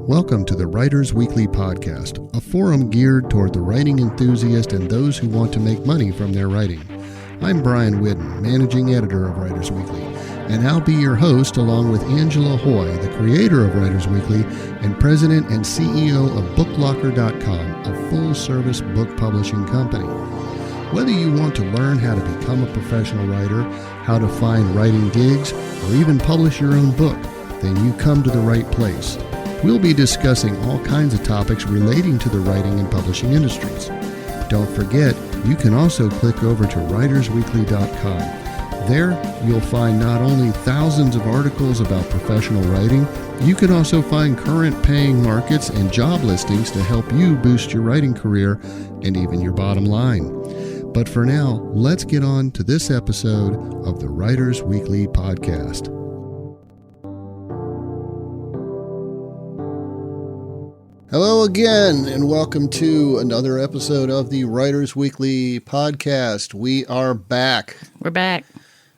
Welcome to the Writers Weekly podcast, a forum geared toward the writing enthusiast and those who want to make money from their writing. I'm Brian Whidden, managing editor of Writers Weekly, and I'll be your host along with Angela Hoy, the creator of Writers Weekly and president and CEO of BookLocker.com, a full-service book publishing company. Whether you want to learn how to become a professional writer, how to find writing gigs, or even publish your own book, then you come to the right place. We'll be discussing all kinds of topics relating to the writing and publishing industries. Don't forget, you can also click over to WritersWeekly.com. There, you'll find not only thousands of articles about professional writing, you can also find current paying markets and job listings to help you boost your writing career and even your bottom line. But for now, let's get on to this episode of the Writers Weekly podcast. Hello again, and welcome to another episode of the Writers Weekly podcast. We are back. We're back.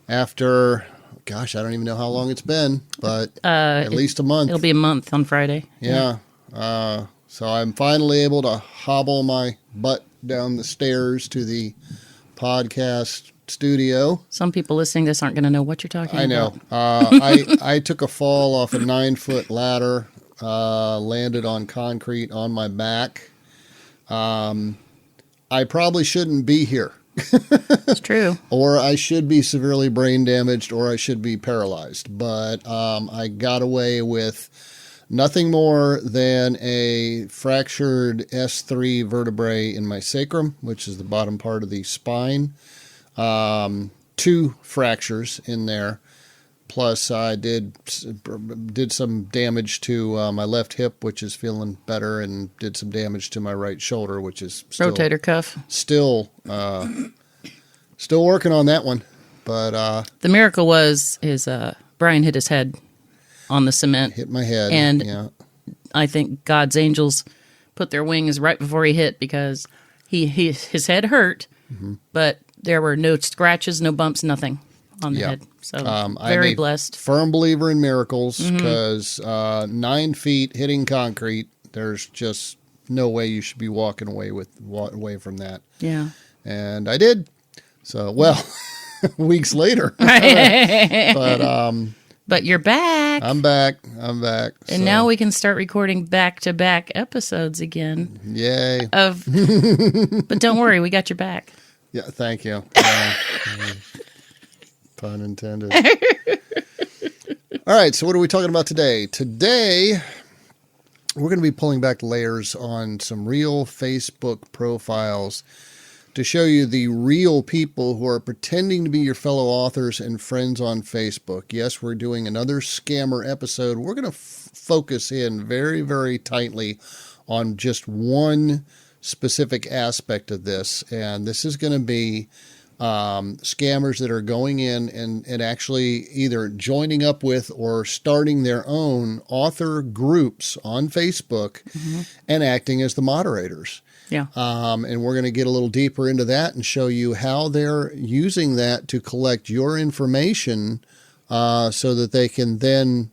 After, I don't even know how long it's been, but at least a month. It'll be a month on Friday. Yeah. So I'm finally able to hobble my butt down the stairs to the podcast studio. Some people listening to this aren't going to know what you're talking about. I know. I took a fall off a 9-foot ladder. Landed on concrete on my back. I probably shouldn't be here. It's true. Or I should be severely brain damaged, or I should be paralyzed. But I got away with nothing more than a fractured S3 vertebrae in my sacrum, which is the bottom part of the spine. 2 fractures in there. Plus, I did some damage to my left hip, which is feeling better, and did some damage to my right shoulder, which is still, rotator cuff. Still working on that one. But the miracle is Brian hit his head on the cement. Hit my head, and yeah. I think God's angels put their wings right before he hit, because his head hurt, but there were no scratches, no bumps, nothing on the head. So very blessed. Firm believer in miracles, because 9 feet hitting concrete, there's just no way you should be walking away from that. Yeah. And I did. So, weeks later. But you're back. I'm back. And now we can start recording back-to-back episodes again. Yay. But don't worry, we got your back. Yeah, thank you. Pun intended. All right, so what are we talking about today? Today, we're going to be pulling back layers on some real Facebook profiles to show you the real people who are pretending to be your fellow authors and friends on Facebook. Yes, we're doing another scammer episode. We're going to focus in very, very tightly on just one specific aspect of this, and this is going to be scammers that are going in and actually either joining up with or starting their own author groups on Facebook and acting as the moderators. Yeah. And we're going to get a little deeper into that and show you how they're using that to collect your information so that they can then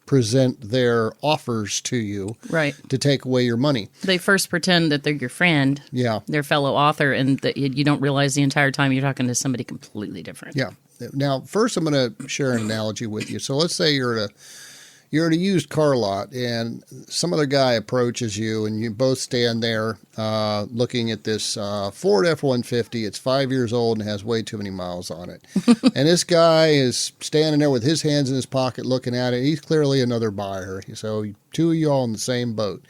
present their offers to you, right, to take away your money. They first pretend that they're your friend, their fellow author, and that you don't realize the entire time you're talking to somebody completely different. Yeah. Now, first, I'm going to share an analogy with you. So let's say you're at a used car lot, and some other guy approaches you, and you both stand there looking at this Ford F-150. It's 5 years old and has way too many miles on it. And this guy is standing there with his hands in his pocket looking at it. He's clearly another buyer. So 2 of you all in the same boat.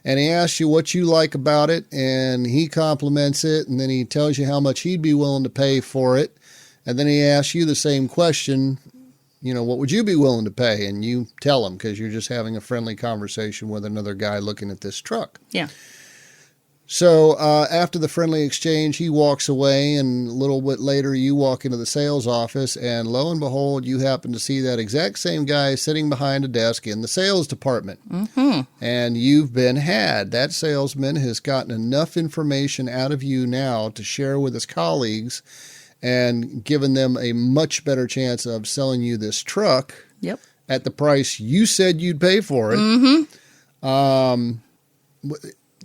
And he asks you what you like about it, and he compliments it, and then he tells you how much he'd be willing to pay for it. And then he asks you the same question. What would you be willing to pay? And you tell him, because you're just having a friendly conversation with another guy looking at this truck. Yeah. So after the friendly exchange, he walks away, and a little bit later you walk into the sales office, and lo and behold, you happen to see that exact same guy sitting behind a desk in the sales department. And you've been had. That salesman has gotten enough information out of you now to share with his colleagues and given them a much better chance of selling you this truck at the price you said you'd pay for it.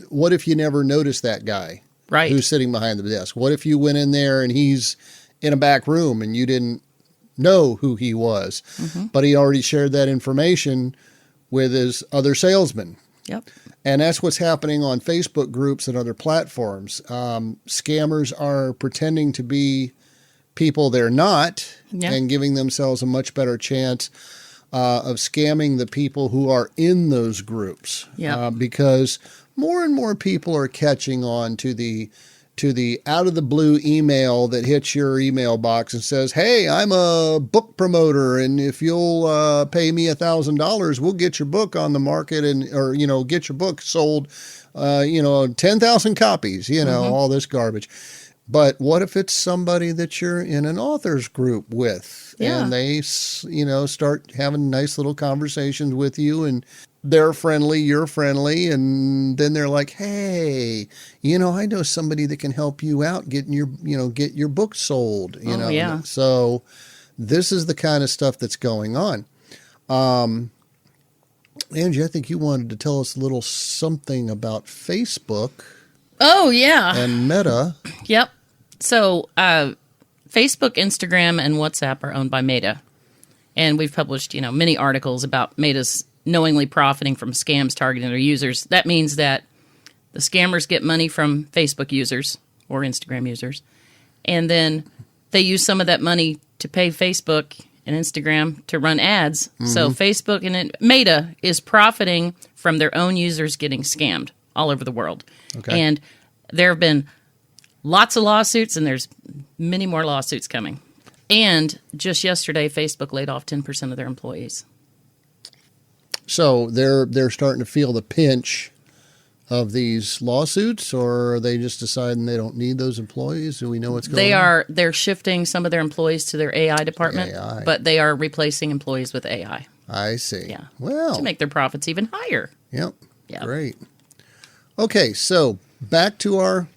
What if you never noticed that guy who's sitting behind the desk? What if you went in there and he's in a back room and you didn't know who he was, but he already shared that information with his other salesmen? Yep. And that's what's happening on Facebook groups and other platforms. Scammers are pretending to be people they're not and giving themselves a much better chance of scamming the people who are in those groups. Because more and more people are catching on to the out of the blue email that hits your email box and says, "Hey, I'm a book promoter, and if you'll pay me $1,000, we'll get your book on the market or get your book sold, 10,000 copies, all this garbage." But what if it's somebody that you're in an author's group with and they, start having nice little conversations with you and they're friendly, you're friendly, and then they're like, "Hey, I know somebody that can help you out getting get your book sold." So this is the kind of stuff that's going on. Angie, I think you wanted to tell us a little something about Facebook. Oh, yeah. And Meta. Yep. So Facebook, Instagram, and WhatsApp are owned by Meta. And we've published, many articles about Meta's knowingly profiting from scams targeting their users. That means that the scammers get money from Facebook users or Instagram users, and then they use some of that money to pay Facebook and Instagram to run ads. So Facebook and Meta is profiting from their own users getting scammed all over the world. Okay. And there have been lots of lawsuits, and there's many more lawsuits coming. And just yesterday, Facebook laid off 10% of their employees. So they're starting to feel the pinch of these lawsuits, or are they just deciding they don't need those employees? Do we know what's going on? They're shifting some of their employees to their AI department, but they are replacing employees with AI. I see. Yeah. Well, to make their profits even higher. Yep. Great. Okay, so back to our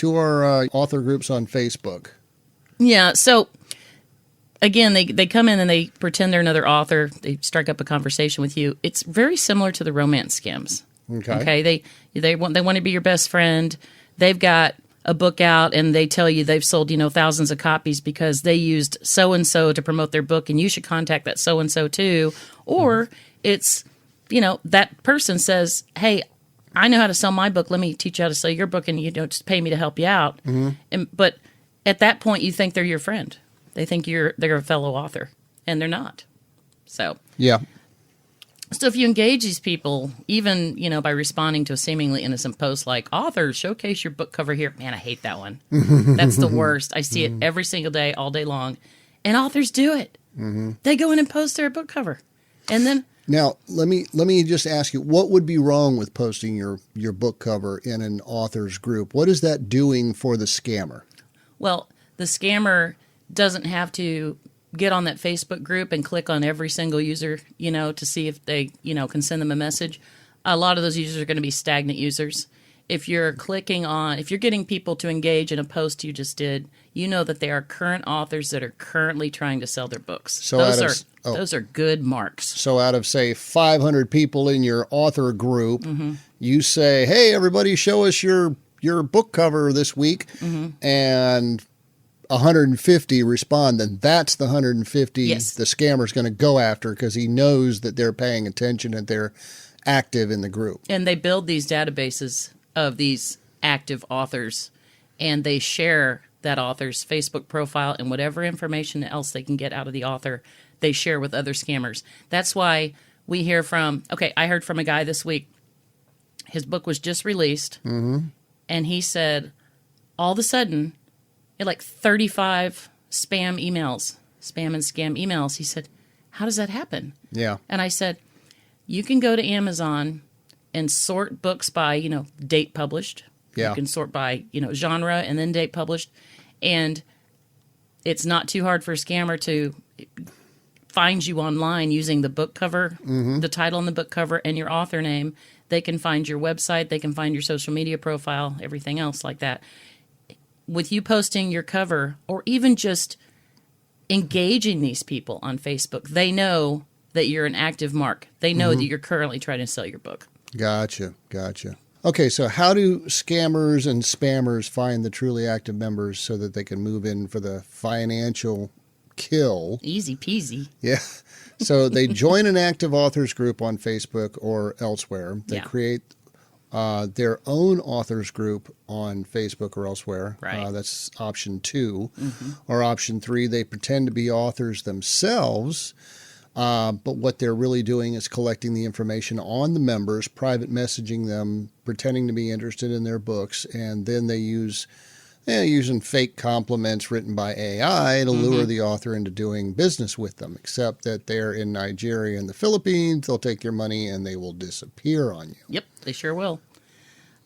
author groups on Facebook. Yeah. So again, they come in and they pretend they're another author. They strike up a conversation with you. It's very similar to the romance scams. Okay. They want to be your best friend. They've got a book out and they tell you they've sold, thousands of copies because they used so-and-so to promote their book, and you should contact that so-and-so too. Or it's, that person says, "Hey, I know how to sell my book. Let me teach you how to sell your book, and just pay me to help you out." But at that point, you think they're your friend. They think they're a fellow author, and they're not. So if you engage these people, even by responding to a seemingly innocent post like "Authors, showcase your book cover here," man, I hate that one. That's the worst. I see it every single day, all day long, and authors do it. They go in and post their book cover, and then. Now, let me just ask you, what would be wrong with posting your book cover in an author's group? What is that doing for the scammer? Well, the scammer doesn't have to get on that Facebook group and click on every single user, to see if they, can send them a message. A lot of those users are going to be stagnant users. If you're getting people to engage in a post you just did, that they are current authors that are currently trying to sell their books. So those are good marks. So out of, say, 500 people in your author group, you say, "Hey, everybody, show us your book cover this week," and 150 respond, then that's the 150 the scammer's going to go after because he knows that they're paying attention and they're active in the group. And they build these databases of these active authors, and they share that author's Facebook profile and whatever information else they can get out of the author, they share with other scammers. That's why we hear I heard from a guy this week. His book was just released, and he said all of a sudden, like 35 spam and scam emails. He said, "How does that happen?" Yeah. And I said, "You can go to Amazon and sort books by, date published. Yeah. You can sort by, genre and then date published. And it's not too hard for a scammer to find you online using the book cover, the title on the book cover, and your author name. They can find your website. They can find your social media profile, everything else like that. With you posting your cover or even just engaging these people on Facebook, they know that you're an active mark. They know that you're currently trying to sell your book. Gotcha. Okay, so how do scammers and spammers find the truly active members so that they can move in for the financial kill? Easy peasy. Yeah. So they join an active authors group on Facebook or elsewhere. They create their own authors group on Facebook or elsewhere. Right. That's option 2. Or option 3, they pretend to be authors themselves. But what they're really doing is collecting the information on the members, private messaging them, pretending to be interested in their books, and then they using fake compliments written by AI to lure the author into doing business with them, except that they're in Nigeria and the Philippines. They'll take your money and they will disappear on you. Yep, they sure will.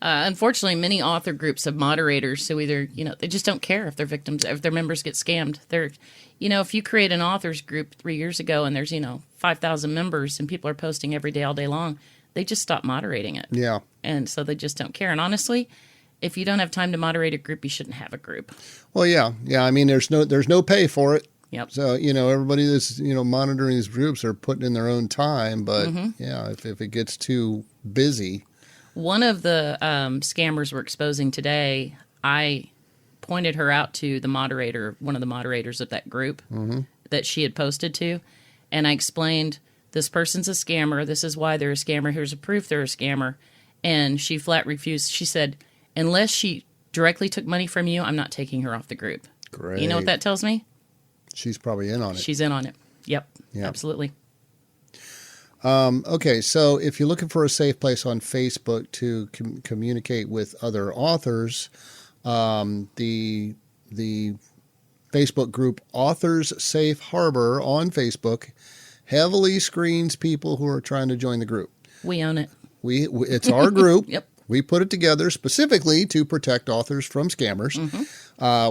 Unfortunately, many author groups have moderators, so either, they just don't care if their victims, if their members get scammed. They're, if you create an authors group 3 years ago and there's, 5,000 members and people are posting every day, all day long, they just stop moderating it. Yeah. And so they just don't care. And honestly, if you don't have time to moderate a group, you shouldn't have a group. Well, yeah. I mean, there's no pay for it. Yep. So, everybody that's, monitoring these groups are putting in their own time. But, if it gets too busy. One of the scammers we're exposing today, I pointed her out to the moderator, one of the moderators of that group that she had posted to. And I explained, this person's a scammer. This is why they're a scammer. Here's a proof they're a scammer. And she flat refused. She said, unless she directly took money from you, I'm not taking her off the group. Great. You know what that tells me? She's probably in on it. She's in on it. Yep. Absolutely. Okay, so if you're looking for a safe place on Facebook to communicate with other authors, the Facebook group Authors Safe Harbor on Facebook heavily screens people who are trying to join the group. We own it. It's our group. Yep. We put it together specifically to protect authors from scammers.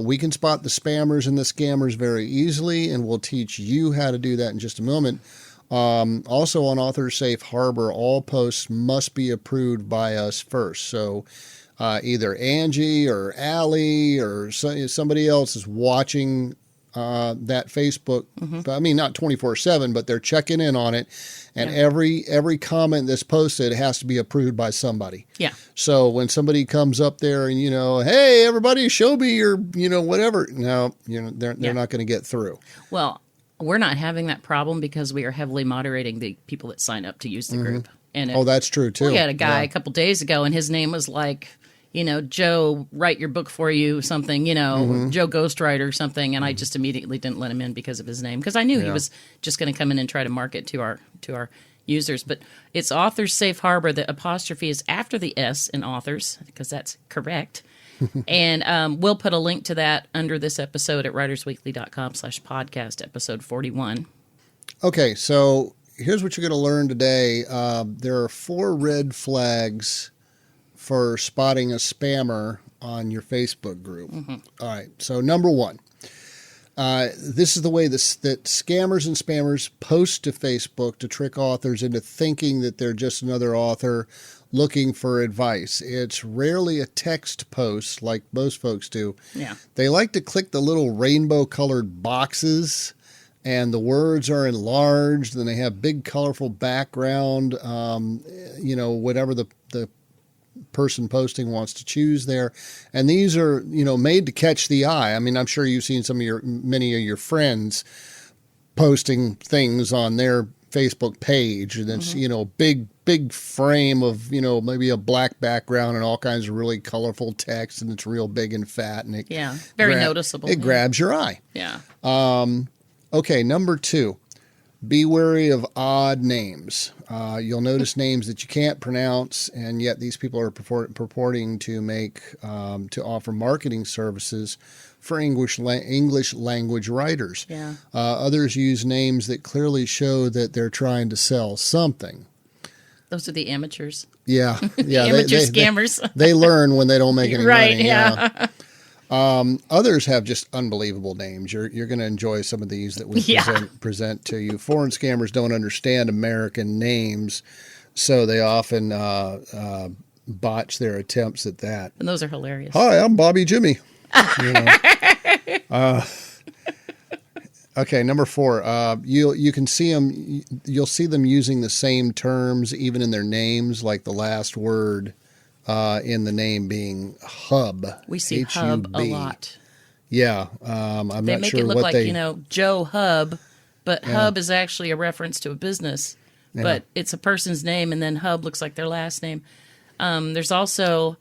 We can spot the spammers and the scammers very easily, and we'll teach you how to do that in just a moment. Also on Authors Safe Harbor, all posts must be approved by us first. So either Angie or Allie or somebody else is watching that Facebook. I mean, not 24/7, but they're checking in on it. And every comment that's posted has to be approved by somebody. Yeah. So when somebody comes up there and, hey, everybody show me your, whatever. No, they're not going to get through. Well, we're not having that problem because we are heavily moderating the people that sign up to use the group. And that's true, too. We had a guy a couple days ago, and his name was like, Joe, write your book for you, something, Joe Ghostwriter or something. And I just immediately didn't let him in because of his name, because I knew he was just going to come in and try to market to our users. But it's Authors Safe Harbor. The apostrophe is after the S in authors, because that's correct. And we'll put a link to that under this episode at writersweekly.com/podcast, episode 41. Okay, so here's what you're going to learn today. There are 4 red flags for spotting a spammer on your Facebook group. All right, so number 1. This is the way that scammers and spammers post to Facebook to trick authors into thinking that they're just another author looking for advice. It's rarely a text post like most folks do. Yeah. They like to click the little rainbow-colored boxes, and the words are enlarged, and they have big, colorful background, whatever the person posting wants to choose there. And these are, made to catch the eye. I mean, I'm sure you've seen many of your friends posting things on their Facebook page, and it's, big frame of, maybe a black background and all kinds of really colorful text, and it's real big and fat, and very noticeable. It grabs your eye. Yeah. Okay, number 2. Be wary of odd names. You'll notice names that you can't pronounce, and yet these people are purporting to offer marketing services for English language writers. Yeah. Others use names that clearly show that they're trying to sell something. Those are the amateurs. Yeah. Amateur scammers. They learn when they don't make any right, money. Yeah. Others have just unbelievable names. You're going to enjoy some of these that we present to you. Foreign scammers don't understand American names, so they often botch their attempts at that. And those are hilarious. Hi, I'm Bobby Jimmy. Okay, number 4. You can see them. You'll see them using the same terms even in their names, like the last word in the name being hub. We see hub a lot. Yeah, I'm not sure what they make it look like Joe Hub, but hub is actually a reference to a business. Yeah. But it's a person's name, and then hub looks like their last name. There's also,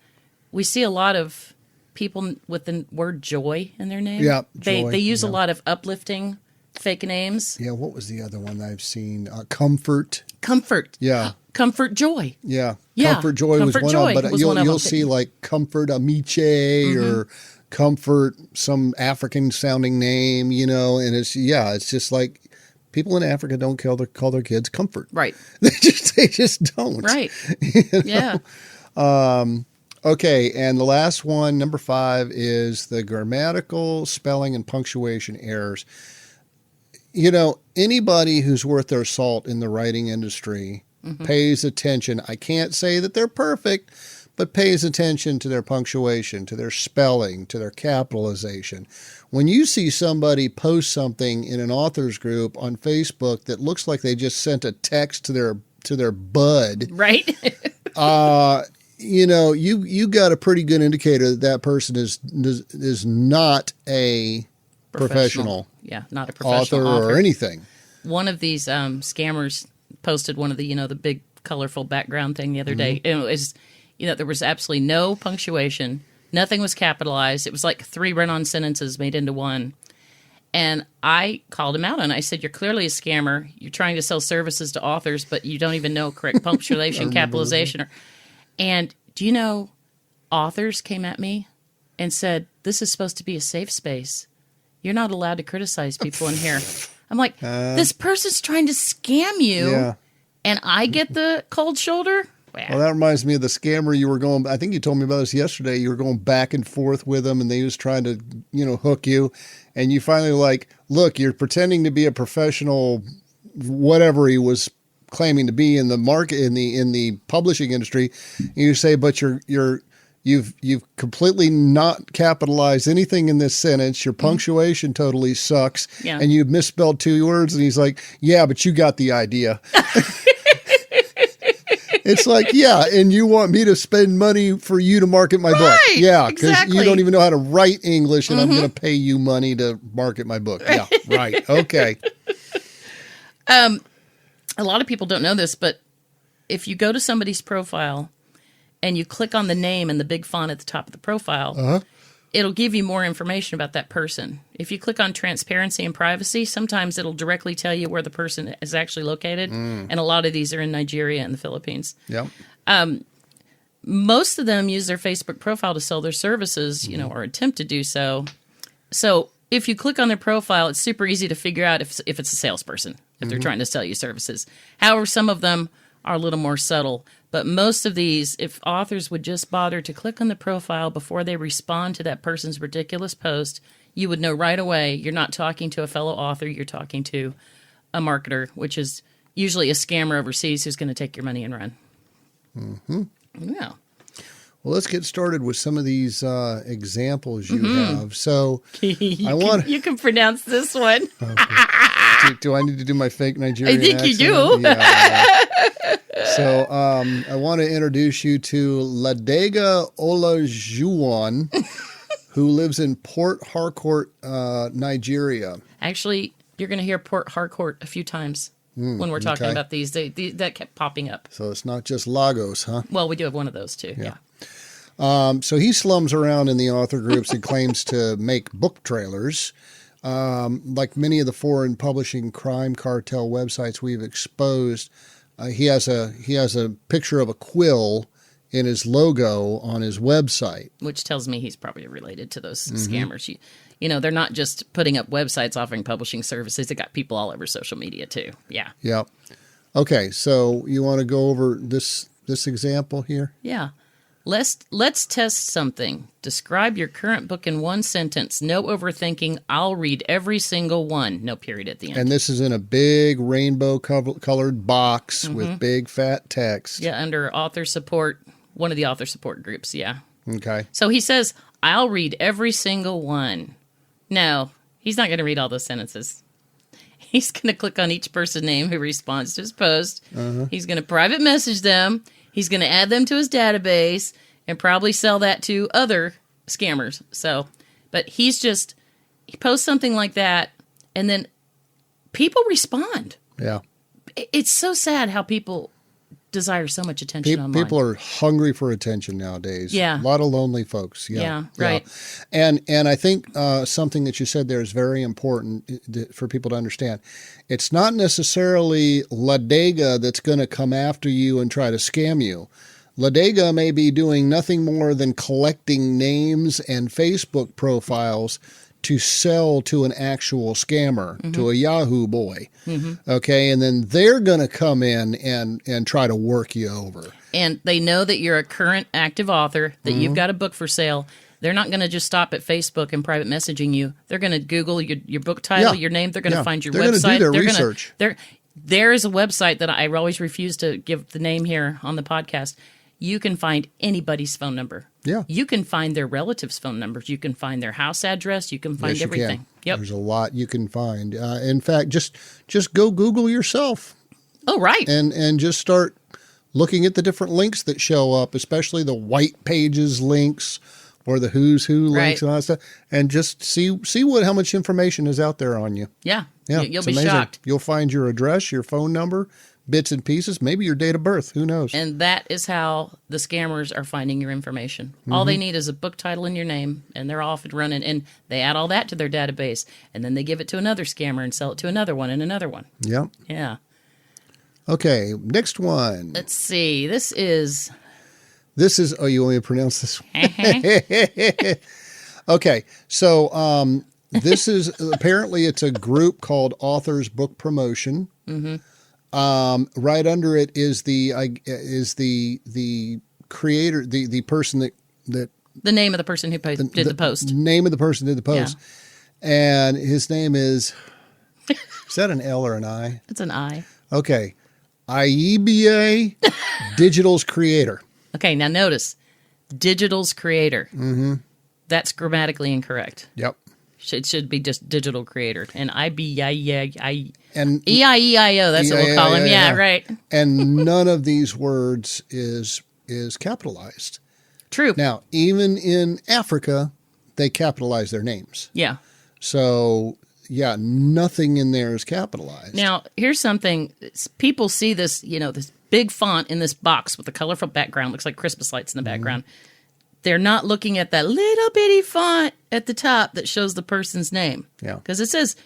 we see a lot of people with the word joy in their name. Yeah, they use a lot of uplifting fake names. Yeah, what was the other one I've seen? Comfort. Yeah. Comfort Joy. Yeah. Comfort Joy was one of them. But you'll see like Comfort Amice or Comfort, some African sounding name, and it's just like people in Africa don't call their kids Comfort. Right. They just don't. Right. Yeah. Okay, and the last one, number 5, is the grammatical, spelling, and punctuation errors. Anybody who's worth their salt in the writing industry pays attention. I can't say that they're perfect, but pays attention to their punctuation, to their spelling, to their capitalization. When you see somebody post something in an authors group on Facebook that looks like they just sent a text to their bud, right? you got a pretty good indicator that person is not a professional. Yeah, not a professional author or anything. One of these scammers posted one of the the big colorful background thing the other day. And it was there was absolutely no punctuation, nothing was capitalized. It was like 3 run-on sentences made into one. And I called him out and I said, "You're clearly a scammer. You're trying to sell services to authors, but you don't even know correct punctuation, capitalization." And do you know, authors came at me and said, "This is supposed to be a safe space. You're not allowed to criticize people in here." I'm like, this person's trying to scam you, and I get the cold shoulder? Well, that reminds me of the scammer you were going, I think you told me about this yesterday. You were going back and forth with them, and they was trying to, hook you. And you finally like, look, you're pretending to be a professional, whatever he was claiming to be in the market, in the publishing industry. And you say, but you've completely not capitalized anything in this sentence. Your punctuation totally sucks. Yeah. And you've misspelled 2 words. And he's like, yeah, but you got the idea. It's like, yeah, and you want me to spend money for you to market my book. Yeah, because you don't even know how to write English, and I'm going to pay you money to market my book. Yeah, right. Okay. A lot of people don't know this, but if you go to somebody's profile and you click on the name in the big font at the top of the profile, it'll give you more information about that person. If you click on transparency and privacy, sometimes it'll directly tell you where the person is actually located. And a lot of these are in Nigeria and the Philippines. Yep. Most of them use their Facebook profile to sell their services, or attempt to do so. So if you click on their profile, it's super easy to figure out if it's a salesperson, if they're trying to sell you services. However, some of them are a little more subtle. But most of these, if authors would just bother to click on the profile before they respond to that person's ridiculous post, you would know right away you're not talking to a fellow author, you're talking to a marketer, which is usually a scammer overseas who's going to take your money and run. Yeah. Well, let's get started with some of these examples you have. So you can pronounce this one. Okay. Do I need to do my fake Nigerian accent? I think you do. Yeah. So I want to introduce you to Ladega Olajuwon, who lives in Port Harcourt, Nigeria. Actually, you're going to hear Port Harcourt a few times when we're talking about these. That kept popping up. So it's not just Lagos, huh? Well, we do have one of those too. Yeah. So he slums around in the author groups and claims to make book trailers. Like many of the foreign publishing crime cartel websites we've exposed, he has a picture of a quill in his logo on his website, which tells me he's probably related to those scammers. They're not just putting up websites offering publishing services; they got people all over social media too. Yeah. Yep. Okay, so you want to go over this example here? Yeah. Let's test something. Describe your current book in one sentence. No overthinking. I'll read every single one. No period at the end. And this is in a big rainbow colored box with big fat text. Yeah, under author support, one of the author support groups, yeah. Okay. So he says, I'll read every single one. No, he's not going to read all those sentences. He's going to click on each person's name who responds to his post. He's going to private message them. He's going to add them to his database and probably sell that to other scammers. So, but he posts something like that, and then people respond. Yeah. It's so sad how people desire so much attention online. People are hungry for attention nowadays. Yeah. A lot of lonely folks. Yeah, right. And I think something that you said there is very important for people to understand. It's not necessarily Ladega that's going to come after you and try to scam you. Ladega may be doing nothing more than collecting names and Facebook profiles to sell to an actual scammer, to a Yahoo boy. Okay, and then they're going to come in and try to work you over. And they know that you're a current active author, that you've got a book for sale. They're not going to just stop at Facebook and private messaging you. They're going to Google your book title, your name. They're going to find your website. They're going to do their research. There is a website that I always refuse to give the name here on the podcast. You can find anybody's phone number. Yeah. You can find their relatives' phone numbers. You can find their house address. You can find everything. Can. Yep. There's a lot you can find. In fact, just go Google yourself. Oh, right. And just start looking at the different links that show up, especially the white pages links or the who's who links and all that stuff, and just see how much information is out there on you. Yeah. Yeah. You'll be amazing. shocked. You'll find your address, your phone number, bits and pieces, maybe your date of birth. Who knows? And that is how the scammers are finding your information. All they need is a book title and your name, and they're off and running. And they add all that to their database, and then they give it to another scammer and sell it to another one and another one. Yeah. Yeah. Okay, next one. Let's see. This is... oh, you want me to pronounce this? Okay, so this is apparently it's a group called Authors Book Promotion. Right under it is the creator, the person that the name of the person who did the post. Name of the person who did the post, and his name is that an L or an I? It's an I. Okay, IEBA Digital's creator. Okay, now notice, Digital's creator. That's grammatically incorrect. Yep. It should be just digital creator. And EIEIO, that's what we'll call him. Yeah, right. And none of these words is capitalized. True. Now, even in Africa, they capitalize their names. Yeah. So, yeah, nothing in there is capitalized. Now, here's something. People see this, this big font in this box with a colorful background. Looks like Christmas lights in the background. They're not looking at that little bitty font at the top that shows the person's name. Yeah. Because it says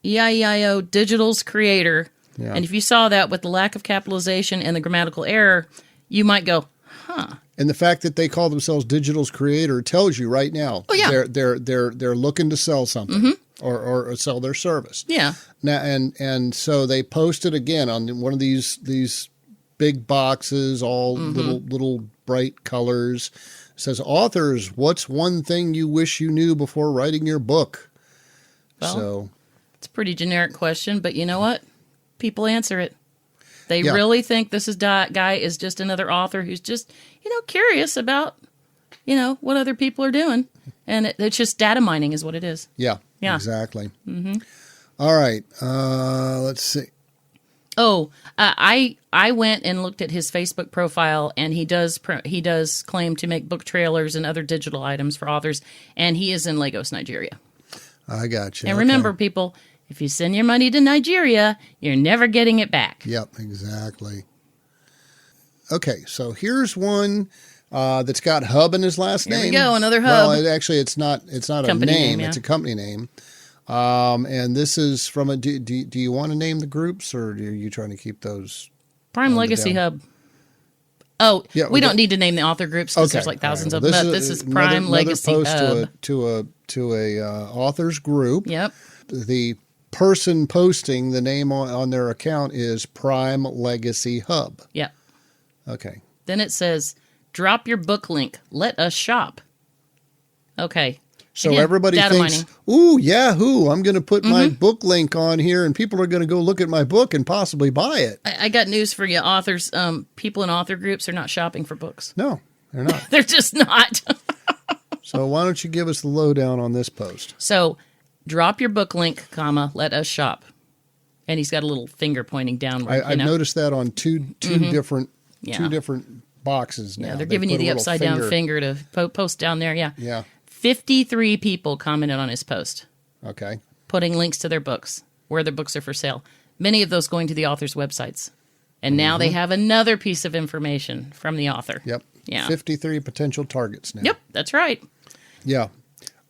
EIEIO Digital's creator. Yeah. And if you saw that with the lack of capitalization and the grammatical error, you might go, huh. And the fact that they call themselves Digital's creator tells you right now they're looking to sell something or sell their service. Yeah. Now and so they posted again on one of these big boxes, all little bright colors. It says, authors, what's one thing you wish you knew before writing your book? Well, it's a pretty generic question, but you know what? People answer it. They really think this guy is just another author who's just, curious about, what other people are doing. And it's just data mining is what it is. Yeah. Exactly. All right. Let's see. Oh, I went and looked at his Facebook profile, and he does claim to make book trailers and other digital items for authors, and he is in Lagos, Nigeria. I got you. And remember, people, if you send your money to Nigeria, you're never getting it back. Yep, exactly. Okay, so here's one that's got Hub in his last name. Here we go, another Hub. Well, it's not a name. It's a company name. And this is from do you want to name the groups, or are you trying to keep those? Prime Legacy Hub. Oh, yeah, we don't need to name the author groups because there's like thousands of them. But this is Prime Legacy post Hub. to a authors group. Yep. The person posting the name on their account is Prime Legacy Hub. Yep. Okay. Then it says, drop your book link. Let us shop. Okay. So again, everybody thinks, ooh, Yahoo, I'm going to put my book link on here and people are going to go look at my book and possibly buy it. I got news for you, authors. People in author groups are not shopping for books. No, they're not. They're just not. So why don't you give us the lowdown on this post? So drop your book link, let us shop. And he's got a little finger pointing downward. I've noticed that on two different boxes now. Yeah, they're giving you the upside down finger to post down there. Yeah. Yeah. 53 people commented on his post. Okay. Putting links to their books, where their books are for sale. Many of those going to the author's websites. And now they have another piece of information from the author. Yep. Yeah. 53 potential targets now. Yep, that's right. Yeah.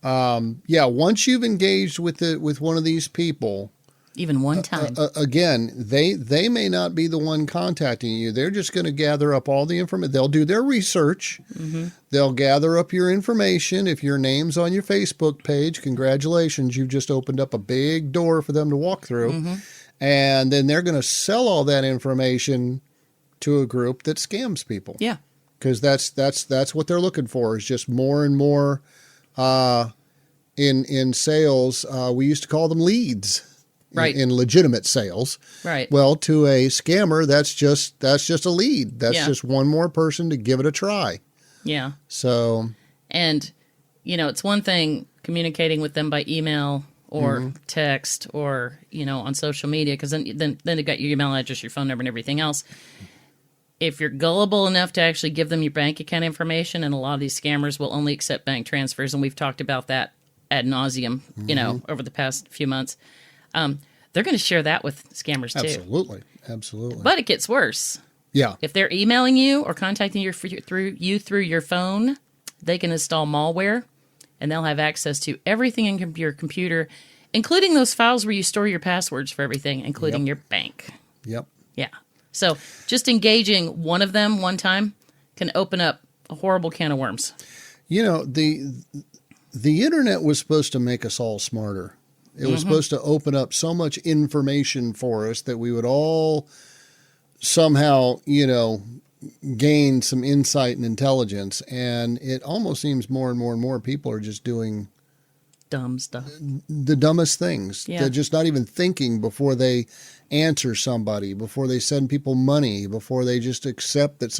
Once you've engaged with one of these people, even one time, again, they may not be the one contacting you. They're just going to gather up all the information. They'll do their research. They'll gather up your information. If your name's on your Facebook page, congratulations, you've just opened up a big door for them to walk through. And then they're going to sell all that information to a group that scams people. Yeah. Because that's what they're looking for, is just more and more in sales. We used to call them leads, right? In legitimate sales, right? Well, to a scammer, that's just a lead. That's just one more person to give it a try. Yeah. So, and it's one thing communicating with them by email or text or on social media, because then they got your email address, your phone number, and everything else. If you're gullible enough to actually give them your bank account information, and a lot of these scammers will only accept bank transfers, and we've talked about that ad nauseum, over the past few months, they're going to share that with scammers too. Absolutely. But it gets worse. Yeah. If they're emailing you or contacting you through your phone, they can install malware, and they'll have access to everything in your computer, including those files where you store your passwords for everything, including your bank. Yep. Yeah. So just engaging one of them one time can open up a horrible can of worms. The internet was supposed to make us all smarter. It was supposed to open up so much information for us that we would all somehow, gain some insight and intelligence. And it almost seems more and more people are just doing dumb stuff, the dumbest things. Yeah. They're just not even thinking before they answer somebody, before they send people money, before they just accept that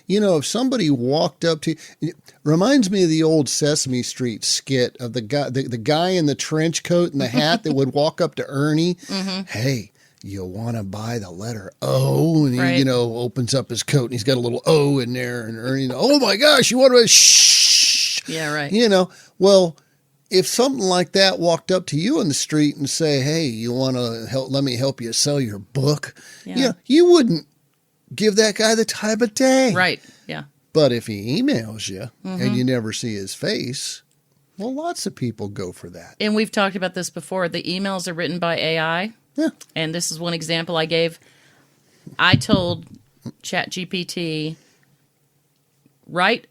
if somebody walked up to you, reminds me of the old Sesame Street skit of the guy in the trench coat and the hat that would walk up to Ernie. Hey, you want to buy the letter O? And he, opens up his coat and he's got a little O in there, and Ernie, oh my gosh, you want to shh? Yeah, right. Well, if something like that walked up to you in the street and say, hey, you want to let me help you sell your book? Yeah. You wouldn't give that guy the time of day. Right. Yeah. But if he emails you and you never see his face, well, lots of people go for that. And we've talked about this before. The emails are written by AI. Yeah. And this is one example I gave. I told ChatGPT, write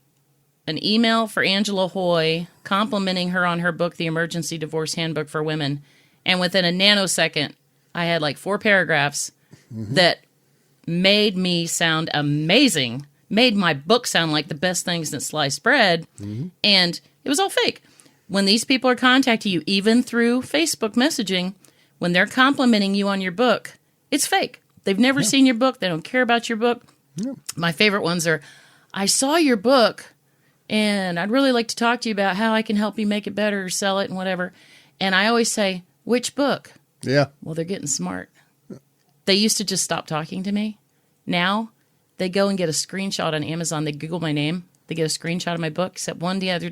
an email for Angela Hoy complimenting her on her book, The Emergency Divorce Handbook for Women. And within a nanosecond, I had like 4 paragraphs that made me sound amazing, made my book sound like the best thing since sliced bread. And it was all fake. When these people are contacting you, even through Facebook messaging, when they're complimenting you on your book, it's fake. They've never seen your book. They don't care about your book. My favorite ones are, I saw your book, and I'd really like to talk to you about how I can help you make it better or sell it and whatever. And I always say, which book? Yeah. Well, they're getting smart. They used to just stop talking to me. Now they go and get a screenshot on Amazon. They Google my name. They get a screenshot of my book. Except the other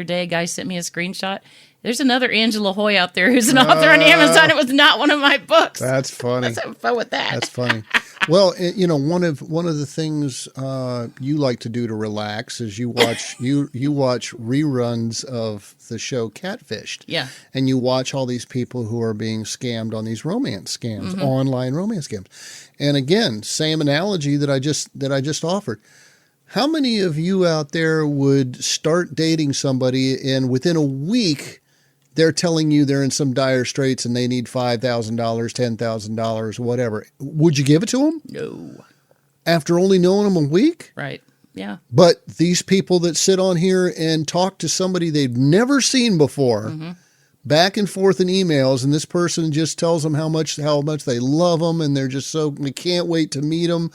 day, a guy sent me a screenshot. There's another Angela Hoy out there who's an author on Amazon. It was not one of my books. That's funny. Let's have fun with that. That's funny. Well, one of the things you like to do to relax is you watch reruns of the show Catfished. Yeah. And you watch all these people who are being scammed on these romance scams, online romance scams. And again, same analogy that I just offered. How many of you out there would start dating somebody and within a week they're telling you they're in some dire straits and they need $5,000, $10,000, whatever? Would you give it to them? No. After only knowing them a week? Right. Yeah. But these people that sit on here and talk to somebody they've never seen before, back and forth in emails, and this person just tells them how much they love them and they're just we can't wait to meet them.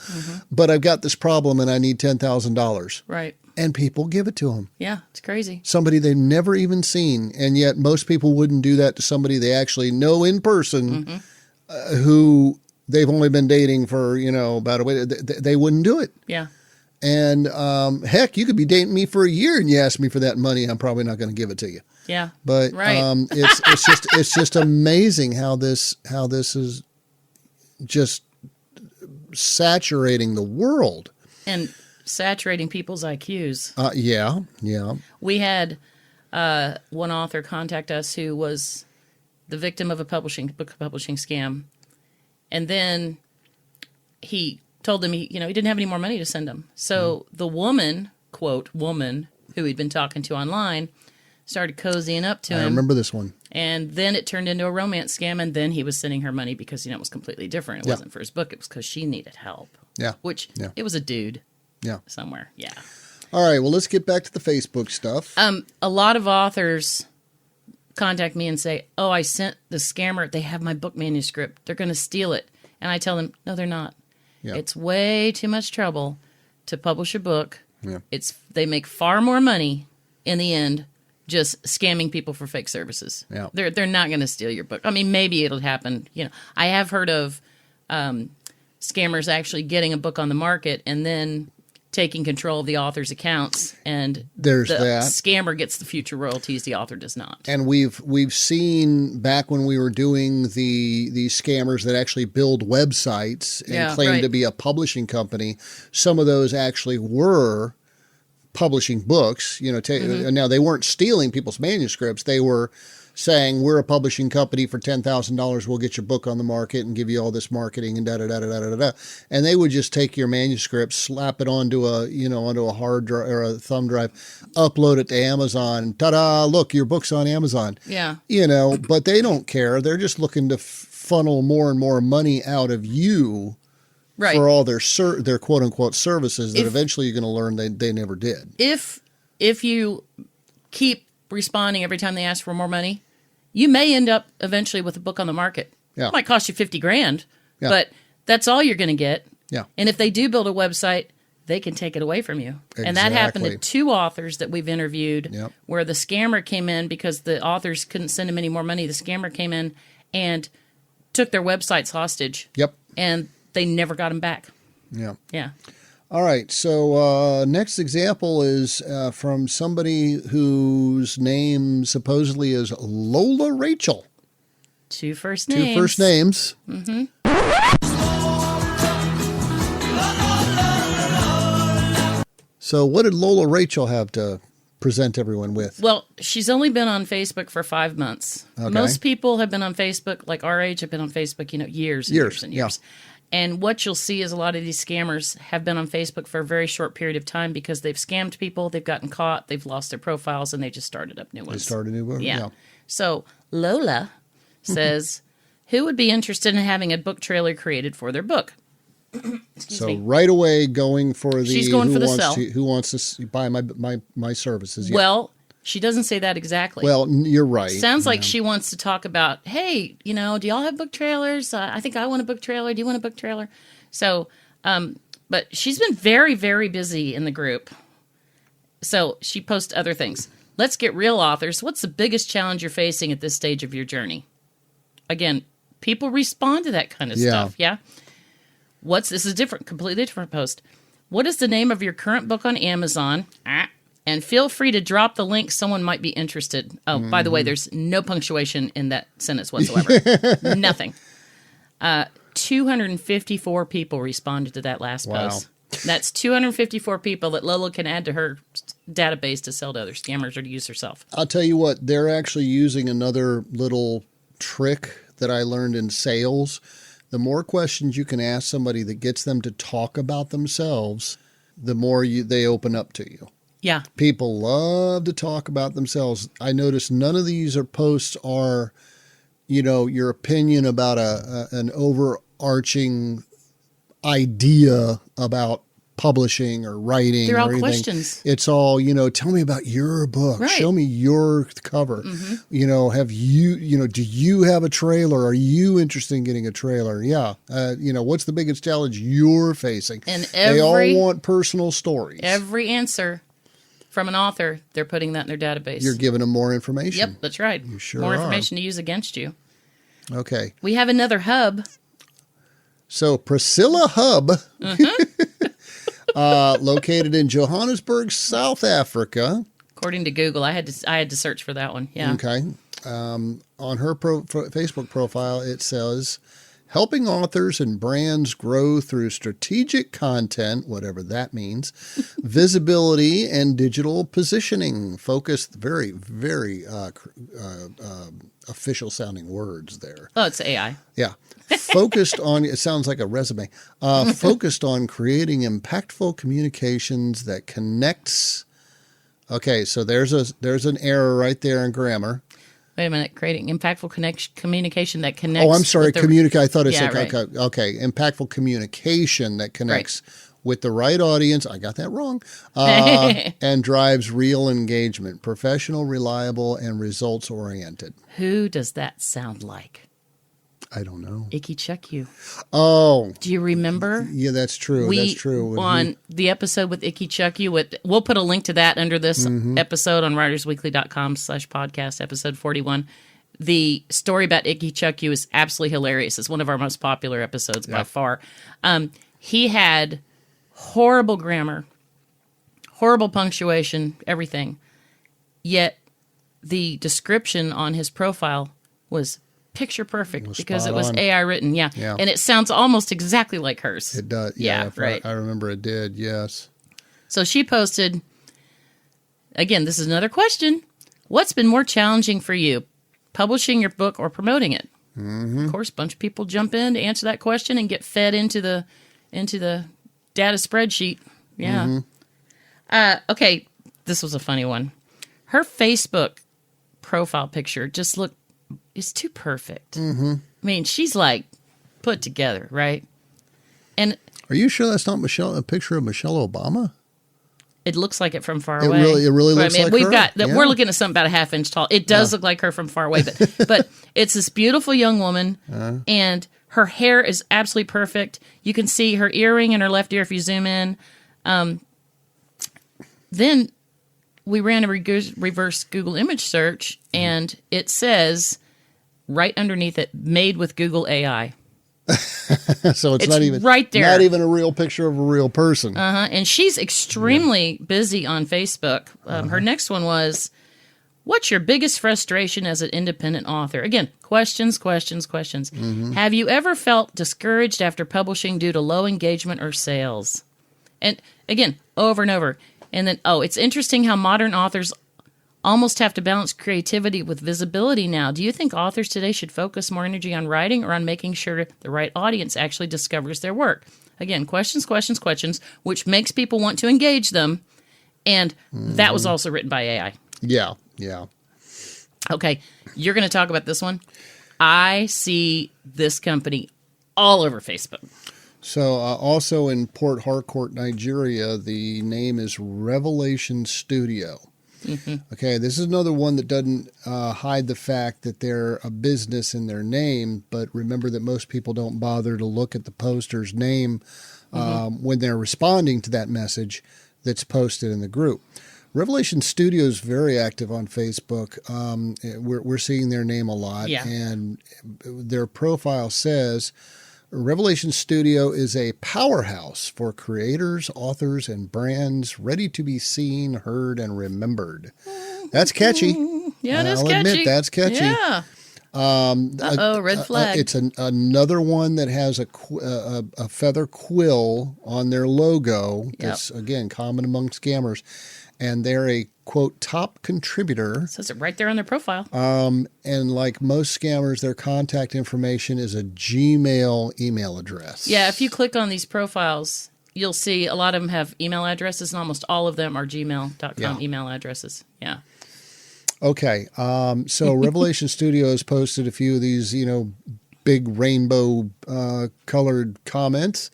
But I've got this problem and I need $10,000. Right. And people give it to them. Yeah, it's crazy. Somebody they've never even seen. And yet most people wouldn't do that to somebody they actually know in person. who they've only been dating for, about a week. They wouldn't do it. Yeah. And heck, you could be dating me for a year and you ask me for that money. I'm probably not going to give it to you. Yeah. But right. it's just amazing how this is just saturating the world. And saturating people's IQs. Yeah. We had one author contact us who was the victim of a book publishing scam. And then he told them he didn't have any more money to send them. So the woman, quote, woman, who he'd been talking to online, started cozying up to him. I remember this one. And then it turned into a romance scam, and then he was sending her money because, it was completely different. It wasn't for his book. It was because she needed help. Yeah. It was a dude. Yeah. Somewhere. Yeah. All right. Well, let's get back to the Facebook stuff. A lot of authors contact me and say, oh, I sent the scammer. They have my book manuscript. They're going to steal it. And I tell them, no, they're not. Yeah. It's way too much trouble to publish a book. Yeah. They make far more money in the end just scamming people for fake services. Yeah. They're not going to steal your book. I mean, maybe it'll happen. I have heard of scammers actually getting a book on the market and then taking control of the author's accounts, and there's the that. Scammer gets the future royalties, the author does not. And we've seen back when we were doing the scammers that actually build websites and claim to be a publishing company, some of those actually were publishing books. Now they weren't stealing people's manuscripts. They were saying, we're a publishing company, for $10,000 we'll get your book on the market and give you all this marketing and da-da-da-da-da-da-da. And they would just take your manuscript, slap it onto a hard drive or a thumb drive, upload it to Amazon. Ta-da, look, your book's on Amazon. Yeah. But they don't care. They're just looking to funnel more and more money out of you for all their quote-unquote services that eventually you're going to learn they never did. If you keep responding every time they ask for more money, you may end up eventually with a book on the market. Yeah. It might cost you $50,000, but that's all you're going to get. Yeah. And if they do build a website, they can take it away from you. Exactly. And that happened to 2 authors that we've interviewed where the scammer came in because the authors couldn't send them any more money. The scammer came in and took their websites hostage. Yep. And they never got them back. Yeah. Yeah. All right, so next example is from somebody whose name supposedly is Lola Rachel. 2 first names. 2 first names. Mm-hmm. So what did Lola Rachel have to present everyone with? Well, she's only been on Facebook for 5 months. Okay. Most people have been on Facebook, like our age, have been on Facebook, years and years and years. Yeah. And what you'll see is a lot of these scammers have been on Facebook for a very short period of time because they've scammed people, they've gotten caught, they've lost their profiles, and they just started up new ones. They started new ones, yeah. So Lola says, who would be interested in having a book trailer created for their book? So right away going for the She's going for the sell. Who wants to buy my services? Yeah. Well, she doesn't say that exactly. Well, you're right. Sounds like she wants to talk about, hey, do y'all have book trailers? I think I want a book trailer. Do you want a book trailer? So, but she's been very, very busy in the group. So she posts other things. Let's get real, authors. What's the biggest challenge you're facing at this stage of your journey? Again, people respond to that kind of stuff. Yeah. This is completely different post. What is the name of your current book on Amazon? And feel free to drop the link. Someone might be interested. Oh, by the way, there's no punctuation in that sentence whatsoever. Nothing. 254 people responded to that last post. That's 254 people that Lola can add to her database to sell to other scammers or to use herself. I'll tell you what, they're actually using another little trick that I learned in sales. The more questions you can ask somebody that gets them to talk about themselves, the more they open up to you. Yeah. People love to talk about themselves. I notice none of these posts are, your opinion about an overarching idea about publishing or writing. They're all or anything. Questions. It's all, tell me about your book. Right. Show me your cover. Mm-hmm. Have you, do you have a trailer? Are you interested in getting a trailer? Yeah. What's the biggest challenge you're facing? And they all want personal stories. Every answer from an author, they're putting that in their database. You're giving them more information. Yep, that's right. You sure more are. information to use against you. Okay. We have another hub. So Priscilla Hub, located in Johannesburg, South Africa. According to Google, I had to search for that one. Yeah. Okay. On her Facebook profile, it says, helping authors and brands grow through strategic content, whatever that means, visibility, and digital positioning. Focused, very, very official sounding words there. Oh, it's AI. Yeah. Focused on, it sounds like a resume, focused on creating impactful communications that connects. Okay, so there's an error right there in grammar. Wait a minute. Creating impactful communication that connects. Oh, I'm sorry. Communicate. I thought it said, right. okay. Impactful communication that connects with the right audience. I got that wrong. And drives real engagement. Professional, reliable, and results oriented. Who does that sound like? I don't know. Icky Chuck You. Oh. Do you remember? Yeah, that's true. That's true. On the episode with Icky Chuck You, we'll put a link to that under this episode on writersweekly.com/podcast, episode 41. The story about Icky Chuck You is absolutely hilarious. It's one of our most popular episodes by far. He had horrible grammar, horrible punctuation, everything. Yet the description on his profile was picture perfect because it was AI written. Yeah. And it sounds almost exactly like hers. It does. Yeah, right. I remember it did. Yes. So she posted, again, this is another question. What's been more challenging for you, publishing your book or promoting it? Of course, a bunch of people jump in to answer that question and get fed into the data spreadsheet. Yeah. Okay. This was a funny one. Her Facebook profile picture just looked, it's too perfect. I mean, she's like put together, right? And are you sure that's not a picture of Michelle Obama? It looks like it from far away. It really looks like her? We're looking at something about a half inch tall. It does look like her from far away, but it's this beautiful young woman, and her hair is absolutely perfect. You can see her earring in her left ear if you zoom in. Then we ran a reverse Google image search, and it says right underneath it, made with Google AI. So it's not even right there. Not even a real picture of a real person. And she's extremely busy on Facebook. Her next one was, what's your biggest frustration as an independent author? Again, questions. Have you ever felt discouraged after publishing due to low engagement or sales? And again, over and over. And then, it's interesting how modern authors almost have to balance creativity with visibility now. Do you think authors today should focus more energy on writing or on making sure the right audience actually discovers their work? Again, questions, which makes people want to engage them. And that was also written by AI. Yeah. Okay, you're going to talk about this one. I see this company all over Facebook. So also in Port Harcourt, Nigeria, the name is Revelation Studio. Okay, this is another one that doesn't hide the fact that they're a business in their name, but remember that most people don't bother to look at the poster's name when they're responding to that message that's posted in the group. Revelation Studio is very active on Facebook. We're seeing their name a lot, and their profile says, Revelation Studio is a powerhouse for creators, authors, and brands ready to be seen, heard, and remembered. That's catchy. Yeah, it is I'll catchy. admit that's catchy. Yeah. Red flag. It's another one that has a feather quill on their logo. That's, again, common among scammers. And they're a, quote, top contributor. It says it right there on their profile. And like most scammers, their contact information is a Gmail email address. Yeah, if you click on these profiles, you'll see a lot of them have email addresses, and almost all of them are gmail.com email addresses. Yeah. Okay. So Revelation Studios posted a few of these, big rainbow colored comments.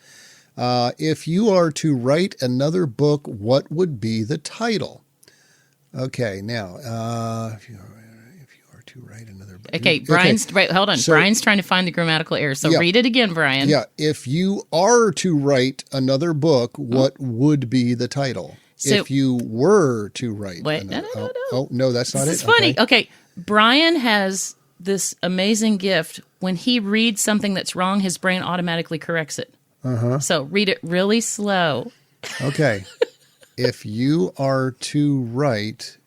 If you are to write another book, what would be the title? Okay, now, if you are to write another book. Okay, Brian's, right, hold on. So, Brian's trying to find the grammatical error. So read it again, Brian. Yeah, if you are to write another book, what would be the title? So, if you were to write another, no. Oh, no, that's not it. It's funny. Okay, Brian has this amazing gift when he reads something that's wrong, his brain automatically corrects it. So read it really slow. Okay. If you are to write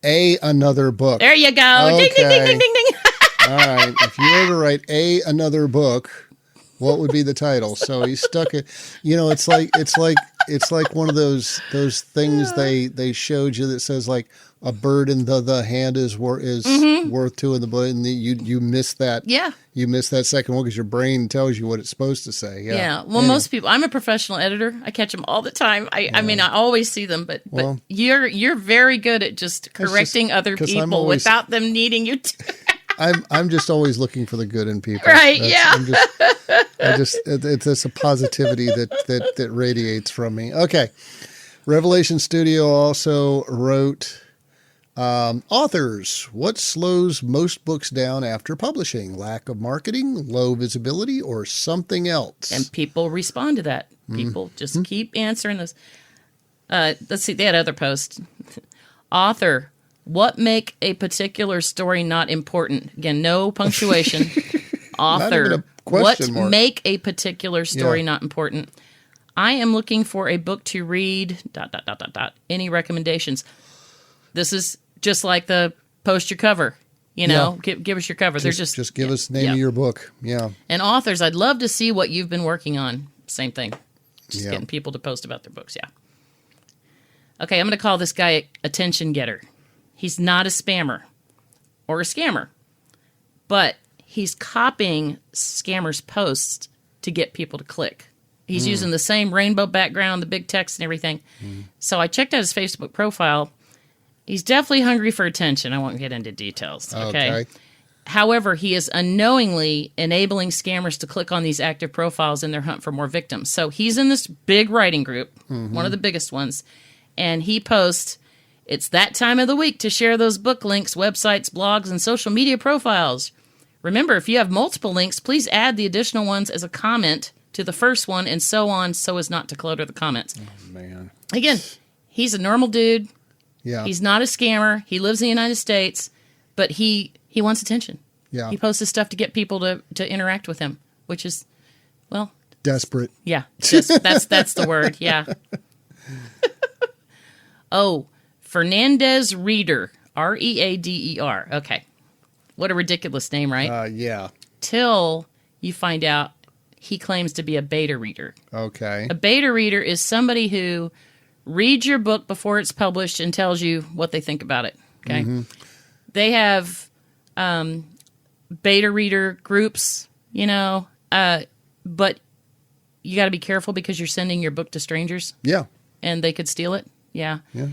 another book. There you go. Okay. Ding, ding, ding, ding, ding, ding. All right. If you were to write another book, what would be the title? So he stuck it. You know, it's like one of those things they showed you that says like a bird in the hand is worth two in the bush, and you miss that. Yeah. You miss that second one because your brain tells you what it's supposed to say. Yeah. Well, most people. I'm a professional editor. I catch them all the time. I mean, I always see them, but you're very good at just correcting other people without them needing you to. I'm just always looking for the good in people. Right, yeah. It's a positivity that radiates from me. Okay. Revelation Studio also wrote, authors, what slows most books down after publishing? Lack of marketing, low visibility, or something else? And people respond to that. People just keep answering this. Let's see, they had other posts. Author, what make a particular story not important? Again, no punctuation. Author, what make a particular story not important? I am looking for a book to read, ... Any recommendations? This is just like the post your cover. You know, give us your cover. Just give us the name of your book. Yeah. And authors, I'd love to see what you've been working on. Same thing. Just getting people to post about their books. Yeah. Okay, I'm going to call this guy attention getter. He's not a spammer or a scammer, but he's copying scammers' posts to get people to click. He's using the same rainbow background, the big text and everything. So I checked out his Facebook profile. He's definitely hungry for attention. I won't get into details. Okay. However, he is unknowingly enabling scammers to click on these active profiles in their hunt for more victims. So he's in this big writing group, one of the biggest ones, and he posts, it's that time of the week to share those book links, websites, blogs, and social media profiles. Remember, if you have multiple links, please add the additional ones as a comment to the first one and so on so as not to clutter the comments. Oh, man. Again, he's a normal dude. Yeah. He's not a scammer. He lives in the United States, but he wants attention. Yeah. He posts his stuff to get people to interact with him, which is, well... desperate. Yeah. That's the word. Yeah. Oh, Fernandez Reader. Reader. Okay. What a ridiculous name, right? Yeah. Till you find out he claims to be a beta reader. Okay. A beta reader is somebody who reads your book before it's published and tells you what they think about it. Okay. They have beta reader groups, but you got to be careful because you're sending your book to strangers. Yeah. And they could steal it. Yeah. Yeah.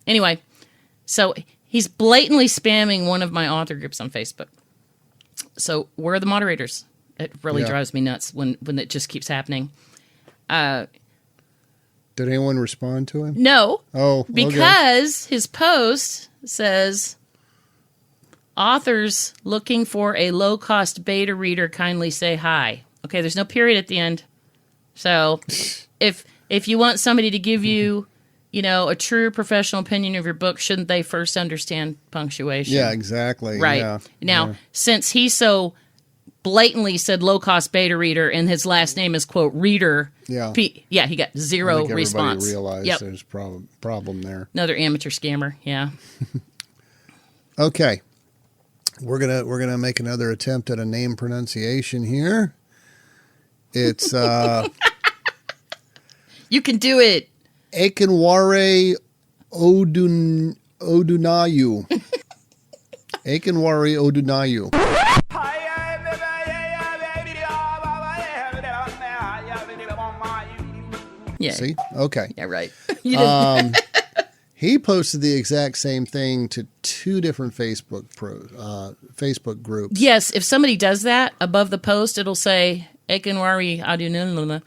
Anyway, so he's blatantly spamming one of my author groups on Facebook. So where are the moderators? It really drives me nuts when it just keeps happening. Did anyone respond to him? No. Oh, okay. Because his post says, authors looking for a low-cost beta reader, kindly say hi. Okay, there's no period at the end. So if you want somebody to give you, a true professional opinion of your book, shouldn't they first understand punctuation? Yeah, exactly. Right. Yeah. Now, since he so blatantly said low-cost beta reader and his last name is, quote, reader, he got zero response. Everybody realized there's a problem there. Another amateur scammer, yeah. Okay. We're gonna make another attempt at a name pronunciation here. It's you can do it. Unwary Odunayu. Unwary Odunayu. Yeah. See? Okay. Yeah, right. He posted the exact same thing to two different Facebook groups. Yes, if somebody does that above the post, it'll say Ekinwari Aduniluna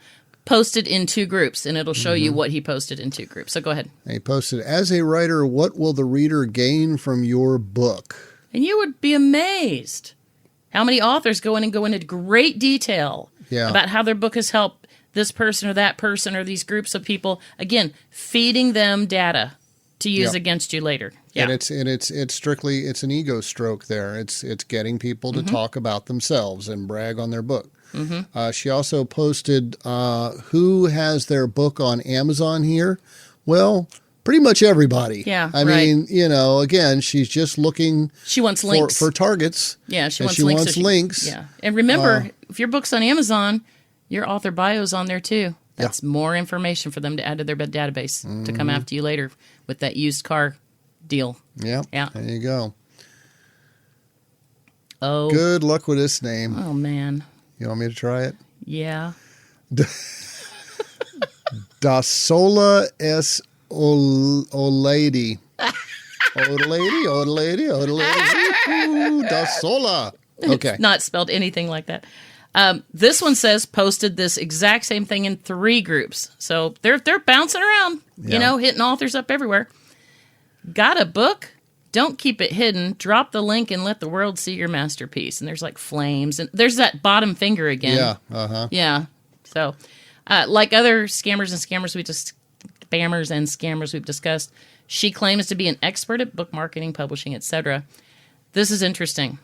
posted in two groups, and it'll show you what he posted in two groups. So go ahead. And he posted, as a writer, what will the reader gain from your book? And you would be amazed how many authors go into great detail about how their book has helped this person or that person or these groups of people. Again, feeding them data. to use against you later. Yeah. And it's strictly an ego stroke there. It's getting people to talk about themselves and brag on their book. She also posted who has their book on Amazon here. Well, pretty much everybody. Yeah, I mean, again, she's just looking. She wants links for targets. Yeah, she wants links. Yeah, and remember, if your book's on Amazon, your author bio's on there too. That's more information for them to add to their database to come after you later with that used car deal. Yeah. There you go. Oh. Good luck with this name. Oh, man. You want me to try it? Yeah. Da Sola es Olady. Olady. Da Sola. Okay. It's not spelled anything like that. This one says posted this exact same thing in 3 groups. So they're bouncing around, hitting authors up everywhere. Got a book? Don't keep it hidden. Drop the link and let the world see your masterpiece. And there's like flames. And there's that bottom finger again. Yeah. Yeah. So like other spammers and scammers we've discussed, she claims to be an expert at book marketing, publishing, etc. This is interesting.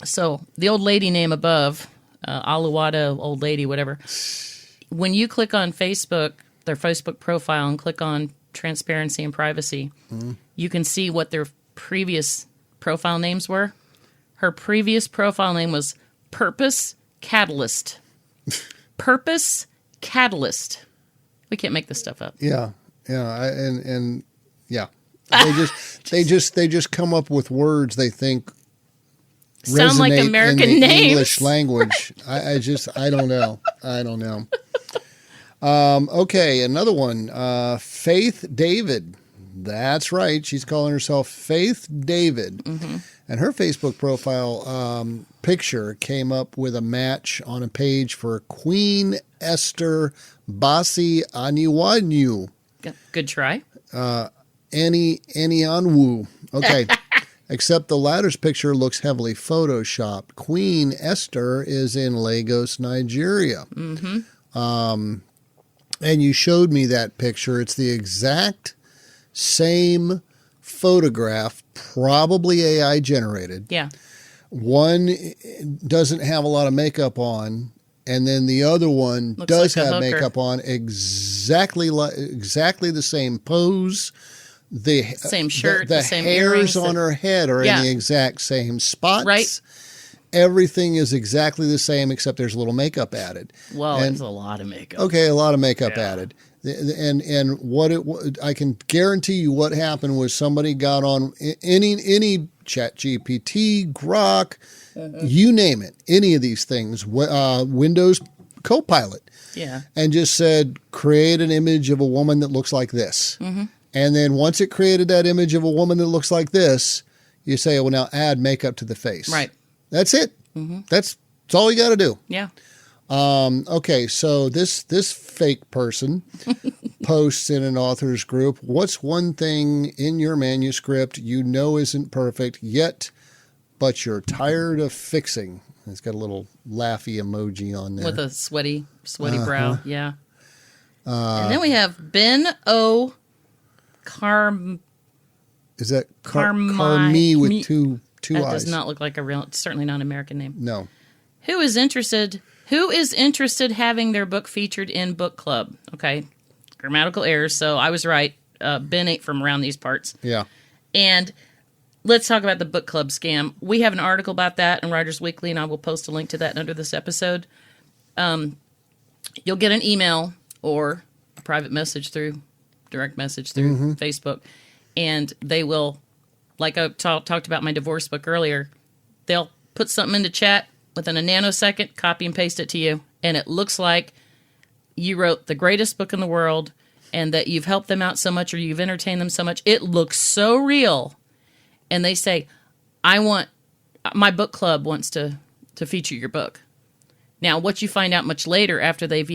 So the old lady name above, Aluwada, old lady, whatever. When you click on Facebook, their Facebook profile, and click on transparency and privacy, you can see what their previous profile names were. Her previous profile name was Purpose Catalyst. Purpose Catalyst. We can't make this stuff up. Yeah. And yeah. They just come up with words they think sound like American in the names. English language. I don't know. Okay, another one. Faith David. That's right. She's calling herself Faith David. And her Facebook profile picture came up with a match on a page for Queen Esther Basi Aniwanyu. Good try. Anyanwu. Okay. Except the latter's picture looks heavily photoshopped. Queen Esther is in Lagos, Nigeria. And you showed me that picture. It's the exact same photograph, probably AI generated. Yeah. One doesn't have a lot of makeup on, and then the other one does have makeup on. Exactly the same pose. The same shirt, the same hairs earrings on her head are in the exact same spots. Right. Everything is exactly the same, except there's a little makeup added. Well, it's a lot of makeup. Okay, a lot of makeup added. And I can guarantee you what happened was somebody got on any Chat GPT, Grok, you name it, any of these things, Windows Copilot, and just said, create an image of a woman that looks like this. And then once it created that image of a woman that looks like this, you say, well, now add makeup to the face. Right. That's it. That's all you got to do. Yeah. Okay, so this fake person posts in an author's group, what's one thing in your manuscript you know isn't perfect yet, but you're tired of fixing? It's got a little laughy emoji on there. With a sweaty brow, yeah. And then we have Ben O. Is that Carmi with two that eyes? Does not look like it's certainly not an American name. No. Who is interested having their book featured in book club? Okay. Grammatical errors. So I was right. Ben ain't from around these parts. Yeah. And let's talk about the book club scam. We have an article about that in Writers Weekly, and I will post a link to that under this episode. You'll get an email or a private message through direct message through Facebook, and they will, like I talked about my divorce book earlier, they'll put something into chat within a nanosecond, copy and paste it to you, and it looks like you wrote the greatest book in the world and that you've helped them out so much or you've entertained them so much. It looks so real. And they say, my book club wants to feature your book. Now, what you find out much later after they've,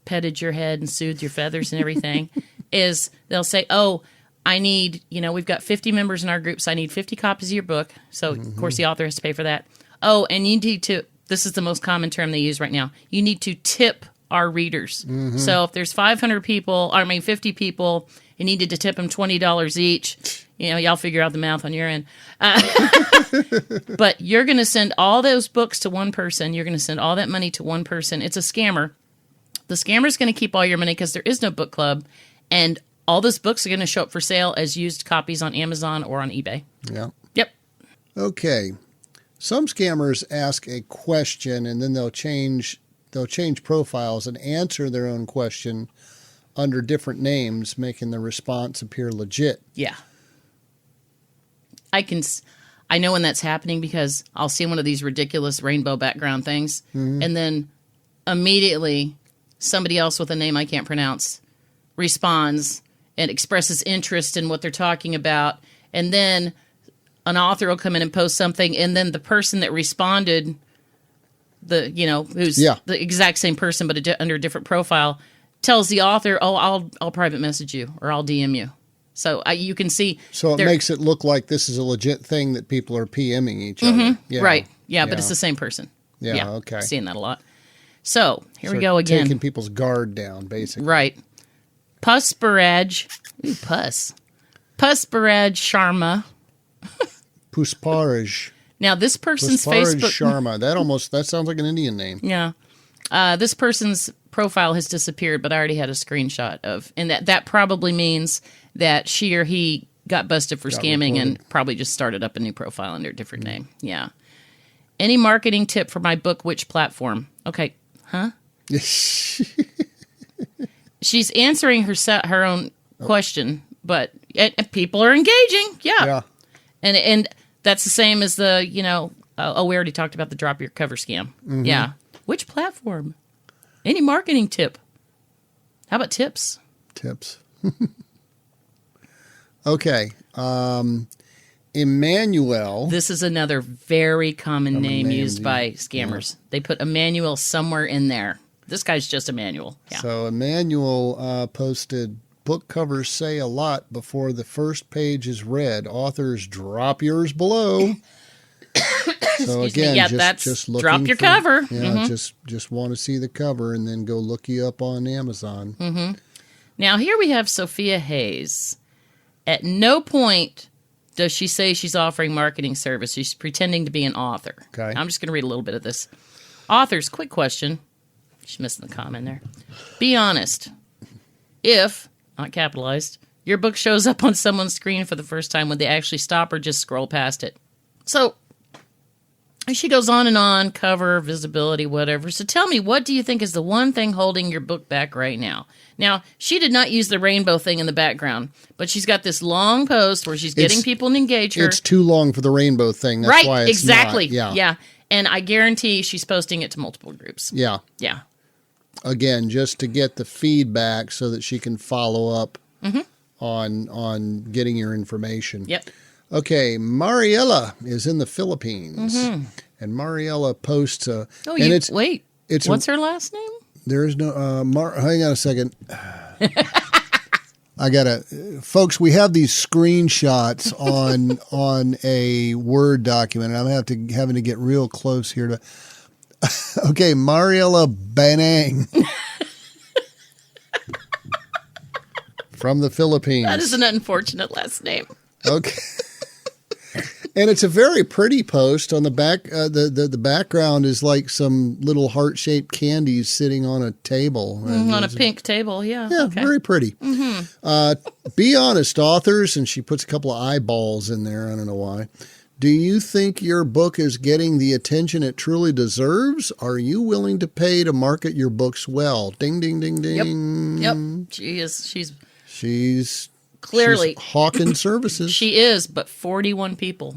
petted your head and soothed your feathers and everything is they'll say, oh, I need, we've got 50 members in our group, so I need 50 copies of your book. So, of course, the author has to pay for that. Oh, and you need to, this is the most common term they use right now, you need to tip our readers. So if there's 50 people, you needed to tip them $20 each. Y'all figure out the math on your end. But you're going to send all those books to one person. You're going to send all that money to one person. It's a scammer. The scammer's going to keep all your money because there is no book club. And all those books are going to show up for sale as used copies on Amazon or on eBay. Yeah. Yep. Okay. Some scammers ask a question and then they'll change profiles and answer their own question under different names, making the response appear legit. Yeah. I know when that's happening because I'll see one of these ridiculous rainbow background things, and then immediately somebody else with a name I can't pronounce responds and expresses interest in what they're talking about, and then an author will come in and post something, and then the person that responded, who's the exact same person but under a different profile, tells the author, "Oh, I'll private message you or I'll DM you." So you can see. So it makes it look like this is a legit thing that people are PMing each other. Yeah. Right. Yeah, but it's the same person. Yeah, okay. Seeing that a lot. So here we go again. Taking people's guard down, basically. Right. Pusparaj. Ooh, Pus. Pusparaj Sharma. Pusparaj. Now, this person's Pusparaj Facebook... Sharma. That sounds like an Indian name. Yeah. This person's profile has disappeared, but I already had a screenshot of... And that probably means that she or he got busted for scamming and probably just started up a new profile under a different name. Yeah. Any marketing tip for my book, which platform? Okay. Huh? She's answering her own question, but people are engaging. Yeah. And that's the same as the, we already talked about the drop your cover scam. Yeah. Which platform? Any marketing tip? How about tips? Tips. Okay. Emmanuel. This is another very common name used by scammers. Yeah. They put Emmanuel somewhere in there. This guy's just Emmanuel. Yeah. So Emmanuel posted, book covers say a lot before the first page is read. Authors, drop yours below. So again, just looking drop your cover. Yeah, just want to see the cover and then go look you up on Amazon. Now here we have Sophia Hayes. At no point does she say she's offering marketing service. She's pretending to be an author. Okay. I'm just going to read a little bit of this. Authors, quick question. She's missing the comment there. Be honest. If, not capitalized, your book shows up on someone's screen for the first time, would they actually stop or just scroll past it? So she goes on, cover, visibility, whatever. So tell me, what do you think is the one thing holding your book back right now? Now, she did not use the rainbow thing in the background, but she's got this long post where she's getting people to engage her. It's too long for the rainbow thing. That's why it's exactly. Not. Yeah. And I guarantee she's posting it to multiple groups. Yeah. Yeah. Again, just to get the feedback so that she can follow up on getting your information. Yep. Okay, Mariella is in the Philippines, and Mariella posts. What's her last name? There is no. Hang on a second. I gotta, folks. We have these screenshots on a Word document, and I'm having to get real close here to. Okay, Mariella Banang from the Philippines. That is an unfortunate last name. Okay. And it's a very pretty post. On the back, the background is like some little heart-shaped candies sitting on a table. On a pink table, yeah. Yeah, okay. Very pretty. Be honest, authors, and she puts a couple of eyeballs in there. I don't know why. Do you think your book is getting the attention it truly deserves? Are you willing to pay to market your books well? Ding, ding, ding, ding. Yep. She's clearly hawking services. She is, but 41 people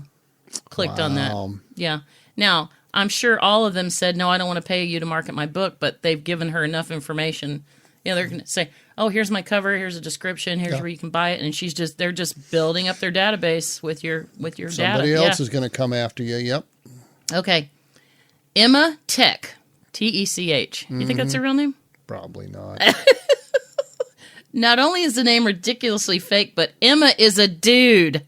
clicked on that. Yeah. Now, I'm sure all of them said, no, I don't want to pay you to market my book, but they've given her enough information. They're going to say, oh, here's my cover, here's a description, here's where you can buy it, and they're just building up their database with your data. Somebody else is going to come after you. Yep. Okay. Emma Tech, Tech. You think that's her real name? Probably not. Not only is the name ridiculously fake, but Emma is a dude.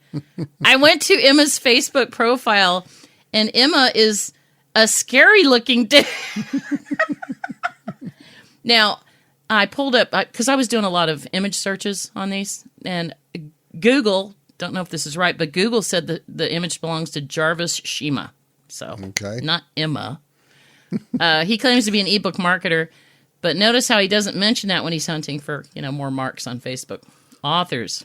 I went to Emma's Facebook profile, and Emma is a scary-looking dude. Now, I pulled up, because I was doing a lot of image searches on these, and Google, don't know if this is right, but Google said that the image belongs to Jarvis Shima. So, not Emma. He claims to be an ebook marketer, but notice how he doesn't mention that when he's hunting for, more marks on Facebook. Authors.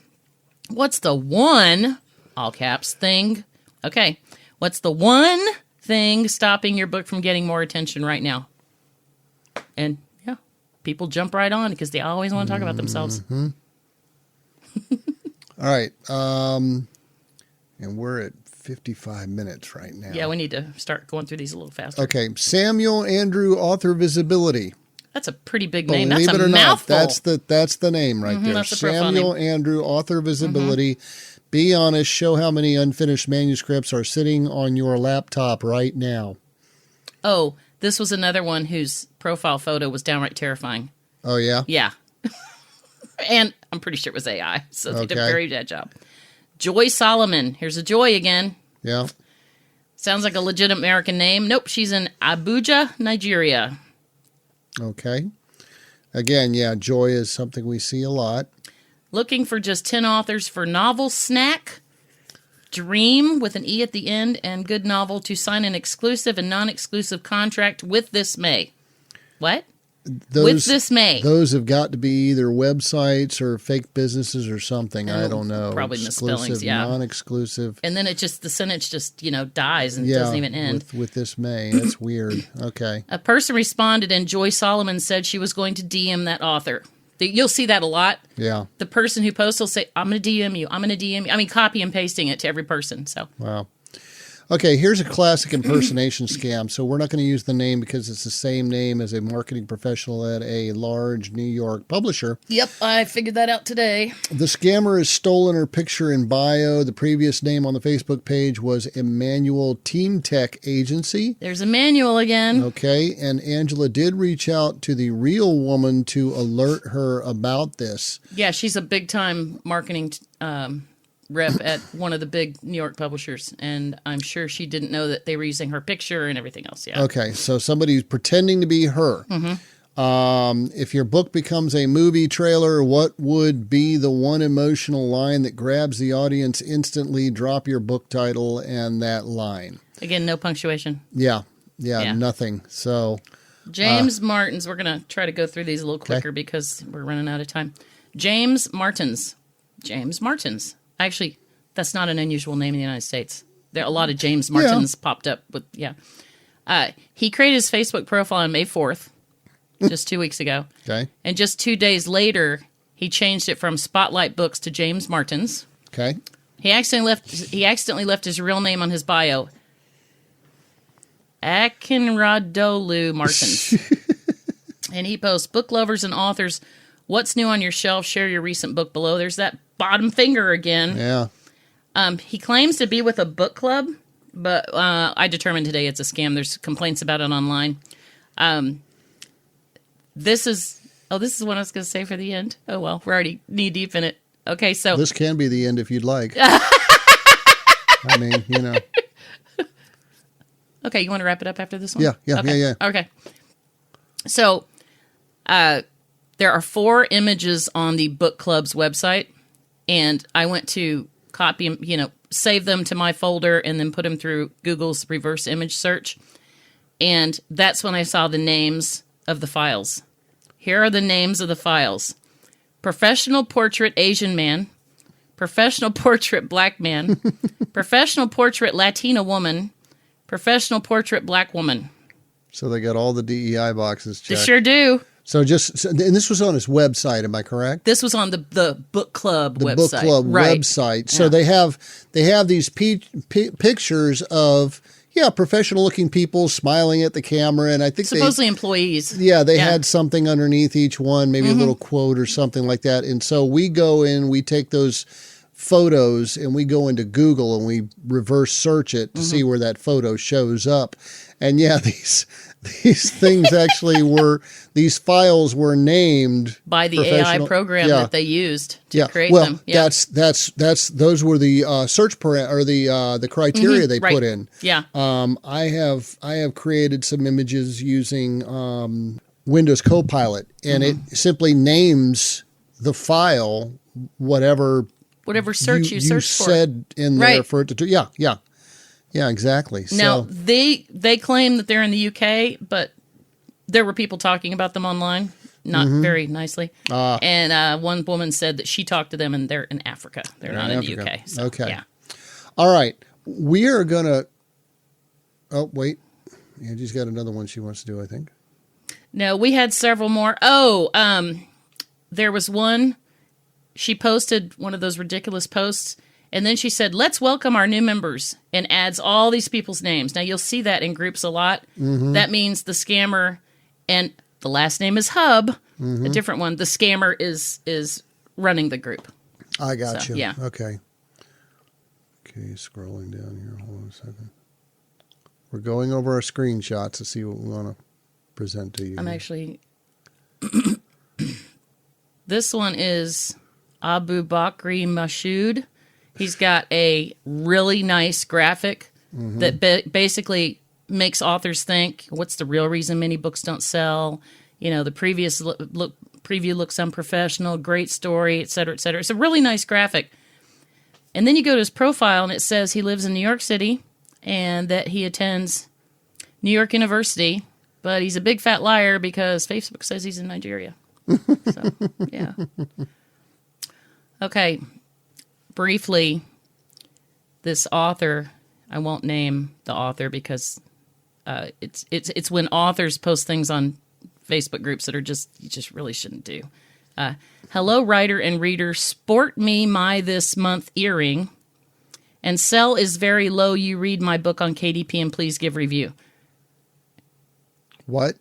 What's the one, all caps, thing? Okay. What's the one thing stopping your book from getting more attention right now? And, people jump right on because they always want to talk about themselves. All right. And we're at 55 minutes right now. Yeah, we need to start going through these a little faster. Okay. Samuel Andrew, author visibility. That's a pretty big name. That's Believe it a or mouthful. not, that's the name right there. That's a profile Samuel name. Andrew, author visibility. Be honest. Show how many unfinished manuscripts are sitting on your laptop right now. Oh, this was another one whose profile photo was downright terrifying. Oh, yeah? Yeah. And I'm pretty sure it was AI, so they did a Okay. very bad job. Joy Solomon. Here's a Joy again. Yeah. Sounds like a legit American name. Nope, she's in Abuja, Nigeria. Okay. Again, yeah, joy is something we see a lot. Looking for just 10 authors for Novel Snack. Dream with an E at the end and good novel to sign an exclusive and non-exclusive contract with this May. What? With this May. Those have got to be either websites or fake businesses or something. I don't know. Probably misspellings, Exclusive, yeah. non-exclusive. And then the sentence just, dies and doesn't even end. With this May. That's weird. Okay. A person responded and Joy Solomon said she was going to DM that author. You'll see that a lot. Yeah. The person who posts will say, I'm going to DM you. I'm going to DM you. I mean, copy and pasting it to every person. So. Wow. Okay, here's a classic impersonation scam. So we're not going to use the name because it's the same name as a marketing professional at a large New York publisher. Yep, I figured that out today. The scammer has stolen her picture in bio. The previous name on the Facebook page was Emmanuel Team Tech Agency. There's Emmanuel again. Okay, and Angela did reach out to the real woman to alert her about this. Yeah, she's a big-time marketing rep at one of the big New York publishers, and I'm sure she didn't know that they were using her picture and everything else. Yeah. Okay, so somebody's pretending to be her. If your book becomes a movie trailer, what would be the one emotional line that grabs the audience instantly? Drop your book title and that line. Again, no punctuation. Yeah, nothing. So James Martins. We're going to try to go through these a little quicker because we're running out of time. James Martins. Actually, that's not an unusual name in the United States. There are a lot of James Martins popped up with, he created his Facebook profile on May 4th, just 2 weeks ago. Okay. And just 2 days later, he changed it from Spotlight Books to James Martins. Okay. He accidentally left his real name on his bio. Akinradolu Martins. And he posts, book lovers and authors, what's new on your shelf? Share your recent book below. There's that bottom finger again. Yeah. He claims to be with a book club, but I determined today it's a scam. There's complaints about it online. This is what I was going to say for the end. Oh, well, we're already knee deep in it. Okay, so. This can be the end if you'd like. I mean, Okay, you want to wrap it up after this one? Yeah. Okay. So, there are 4 images on the book club's website, and I went to copy them, save them to my folder, and then put them through Google's reverse image search. And that's when I saw the names of the files. Here are the names of the files. Professional portrait Asian man. Professional portrait black man. Professional portrait Latina woman. Professional portrait black woman. So they got all the DEI boxes checked. They sure do. So and this was on his website, am I correct? This was on the book club website. The book club website. So they have these pictures of professional looking people smiling at the camera, and I think supposedly employees. Yeah, they had something underneath each one, maybe a little quote or something like that. And so we go in, we take those photos, and we go into Google and we reverse search it to see where that photo shows up. And these things actually these files were named by the AI program that they used to create them. Yeah. Those were the search or the criteria they put in. Yeah. I have created some images using Windows Copilot, and it simply names the file whatever search you search for. said in there for it to do. Yeah, exactly. Now, so, they claim that they're in the UK, but there were people talking about them online, not very nicely. And one woman said that she talked to them, and they're in Africa. They're not in the UK. So, okay. Yeah. All right. We are going to... Oh, wait. Angie's got another one she wants to do, I think. No, we had several more. Oh, there was one. She posted one of those ridiculous posts, and then she said, "Let's welcome our new members," and adds all these people's names. Now, you'll see that in groups a lot. That means the scammer, and the last name is Hub, a different one. The scammer is running the group. I got you. Yeah. Okay, scrolling down here. Hold on a second. We're going over our screenshots to see what we want to present to you. I'm actually... This one is Abu Bakri Mashoud. He's got a really nice graphic that basically makes authors think, what's the real reason many books don't sell? You know, the previous preview looks unprofessional, great story, et cetera, et cetera. It's a really nice graphic. And then you go to his profile, and it says he lives in New York City and that he attends New York University, but he's a big fat liar because Facebook says he's in Nigeria. So, yeah. Okay. Briefly, this author, I won't name the author because it's when authors post things on Facebook groups that are you just really shouldn't do. Hello, writer and reader. Sport me my this month earring. And sell is very low. You read my book on KDP and please give review. What?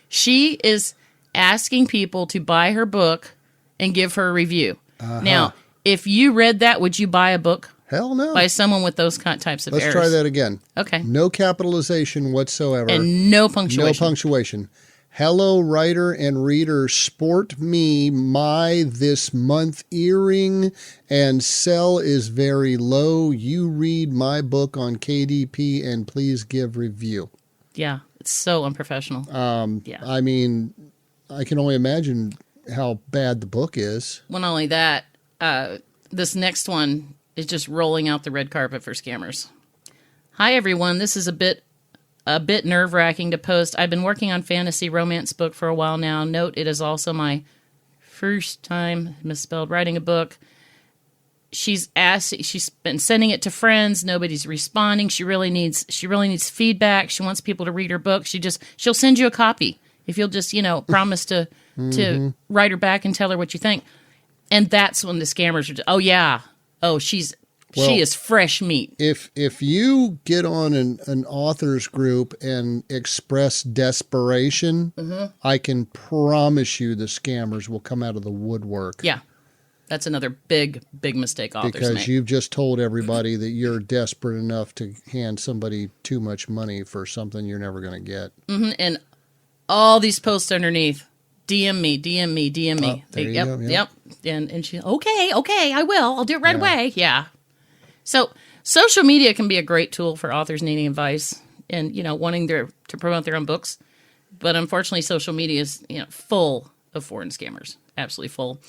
She is asking people to buy her book and give her a review. Now, if you read that, would you buy a book? Hell no. By someone with those types of errors? Let's try that again. Okay. No capitalization whatsoever. And no punctuation. No punctuation. Hello, writer and reader. Sport me my this month earring, and sell is very low. You read my book on KDP and please give review. Yeah, it's so unprofessional. Yeah. I mean, I can only imagine how bad the book is. Well, not only that, this next one is just rolling out the red carpet for scammers. Hi, everyone. This is a bit nerve-wracking to post. I've been working on fantasy romance book for a while now. Note, it is also my first time misspelled writing a book. She's been sending it to friends. Nobody's responding. She really needs feedback. She wants people to read her book. She'll send you a copy if you'll just, promise to write her back and tell her what you think. And that's when the scammers are just, oh yeah. Oh, she is fresh meat. If you get on an author's group and express desperation, I can promise you the scammers will come out of the woodwork. Yeah. That's another big mistake authors make. Because you've just told everybody that you're desperate enough to hand somebody too much money for something you're never going to get. And all these posts underneath, DM me. Oh, there you go, yeah. Yep. And she, okay, I will. I'll do it right away. Yeah. So social media can be a great tool for authors needing advice and, wanting to promote their own books. But unfortunately, social media is, full of foreign scammers, absolutely full.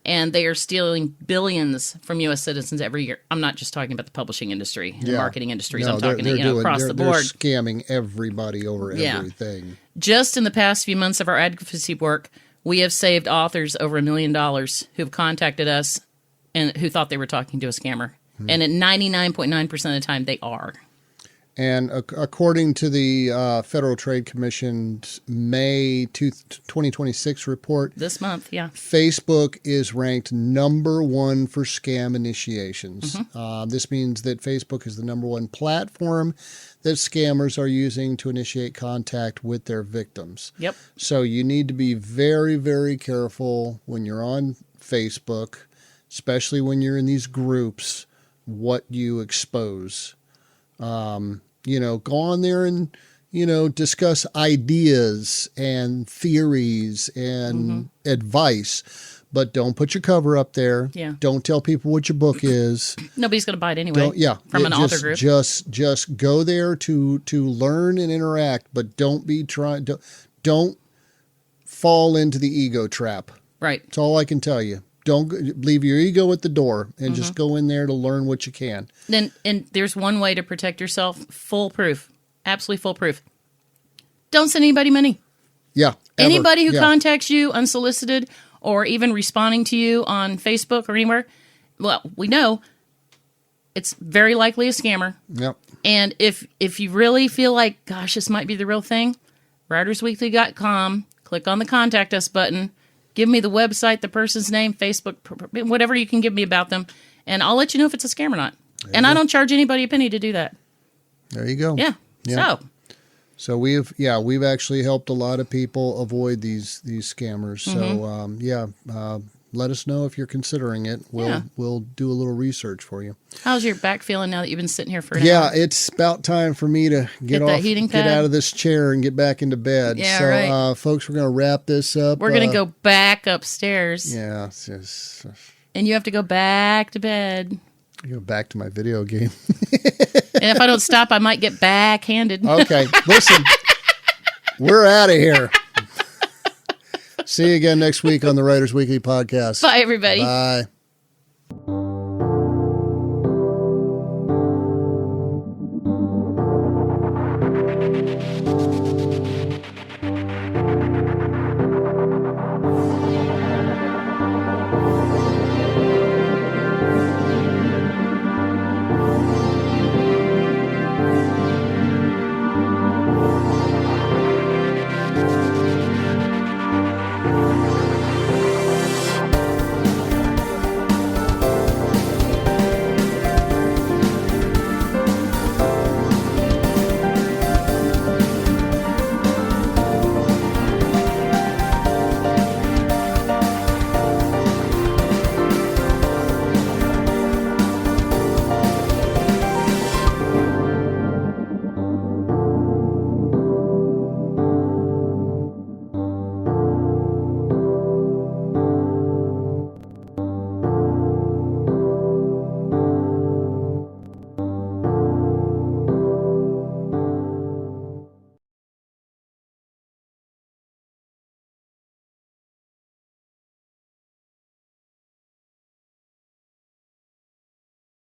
And they are stealing billions from U.S. citizens every year. I'm not just talking about the publishing industry and marketing industries. I'm talking across the board. They're scamming everybody over everything. Just in the past few months of our advocacy work, we have saved authors over $1 million who've contacted us and who thought they were talking to a scammer. And at 99.9% of the time, they are. And according to the Federal Trade Commission's May 2026 report, this month, yeah, Facebook is ranked #1 for scam initiations. This means that Facebook is the #1 platform that scammers are using to initiate contact with their victims. Yep. So you need to be very, very careful when you're on Facebook, especially when you're in these groups, what you expose. Go on there and, discuss ideas and theories and advice, but don't put your cover up there. Yeah. Don't tell people what your book is. Nobody's going to buy it anyway. From an author group. Just go there to learn and interact, but don't fall into the ego trap. Right. That's all I can tell you. Don't leave your ego at the door and just go in there to learn what you can. And there's one way to protect yourself. Foolproof. Absolutely foolproof. Don't send anybody money. Yeah. Anybody who contacts you unsolicited or even responding to you on Facebook or anywhere, well, we know it's very likely a scammer. Yep. And if you really feel like, gosh, this might be the real thing, WritersWeekly.com, click on the Contact Us button, give me the website, the person's name, Facebook, whatever you can give me about them, and I'll let you know if it's a scam or not. And I don't charge anybody a penny to do that. There you go. Yeah. So we've actually helped a lot of people avoid these scammers. So let us know if you're considering it. We'll do a little research for you. How's your back feeling now that you've been sitting here for an hour? It's about time for me to get out of this chair and get back into bed. Yeah, so right. Folks, we're going to wrap this up. We're going to go back upstairs. Yeah. It's just, and you have to go back to bed. I go back to my video game. And if I don't stop, I might get backhanded. Okay. Listen, we're out of here. See you again next week on the Writers Weekly podcast. Bye, everybody. Bye.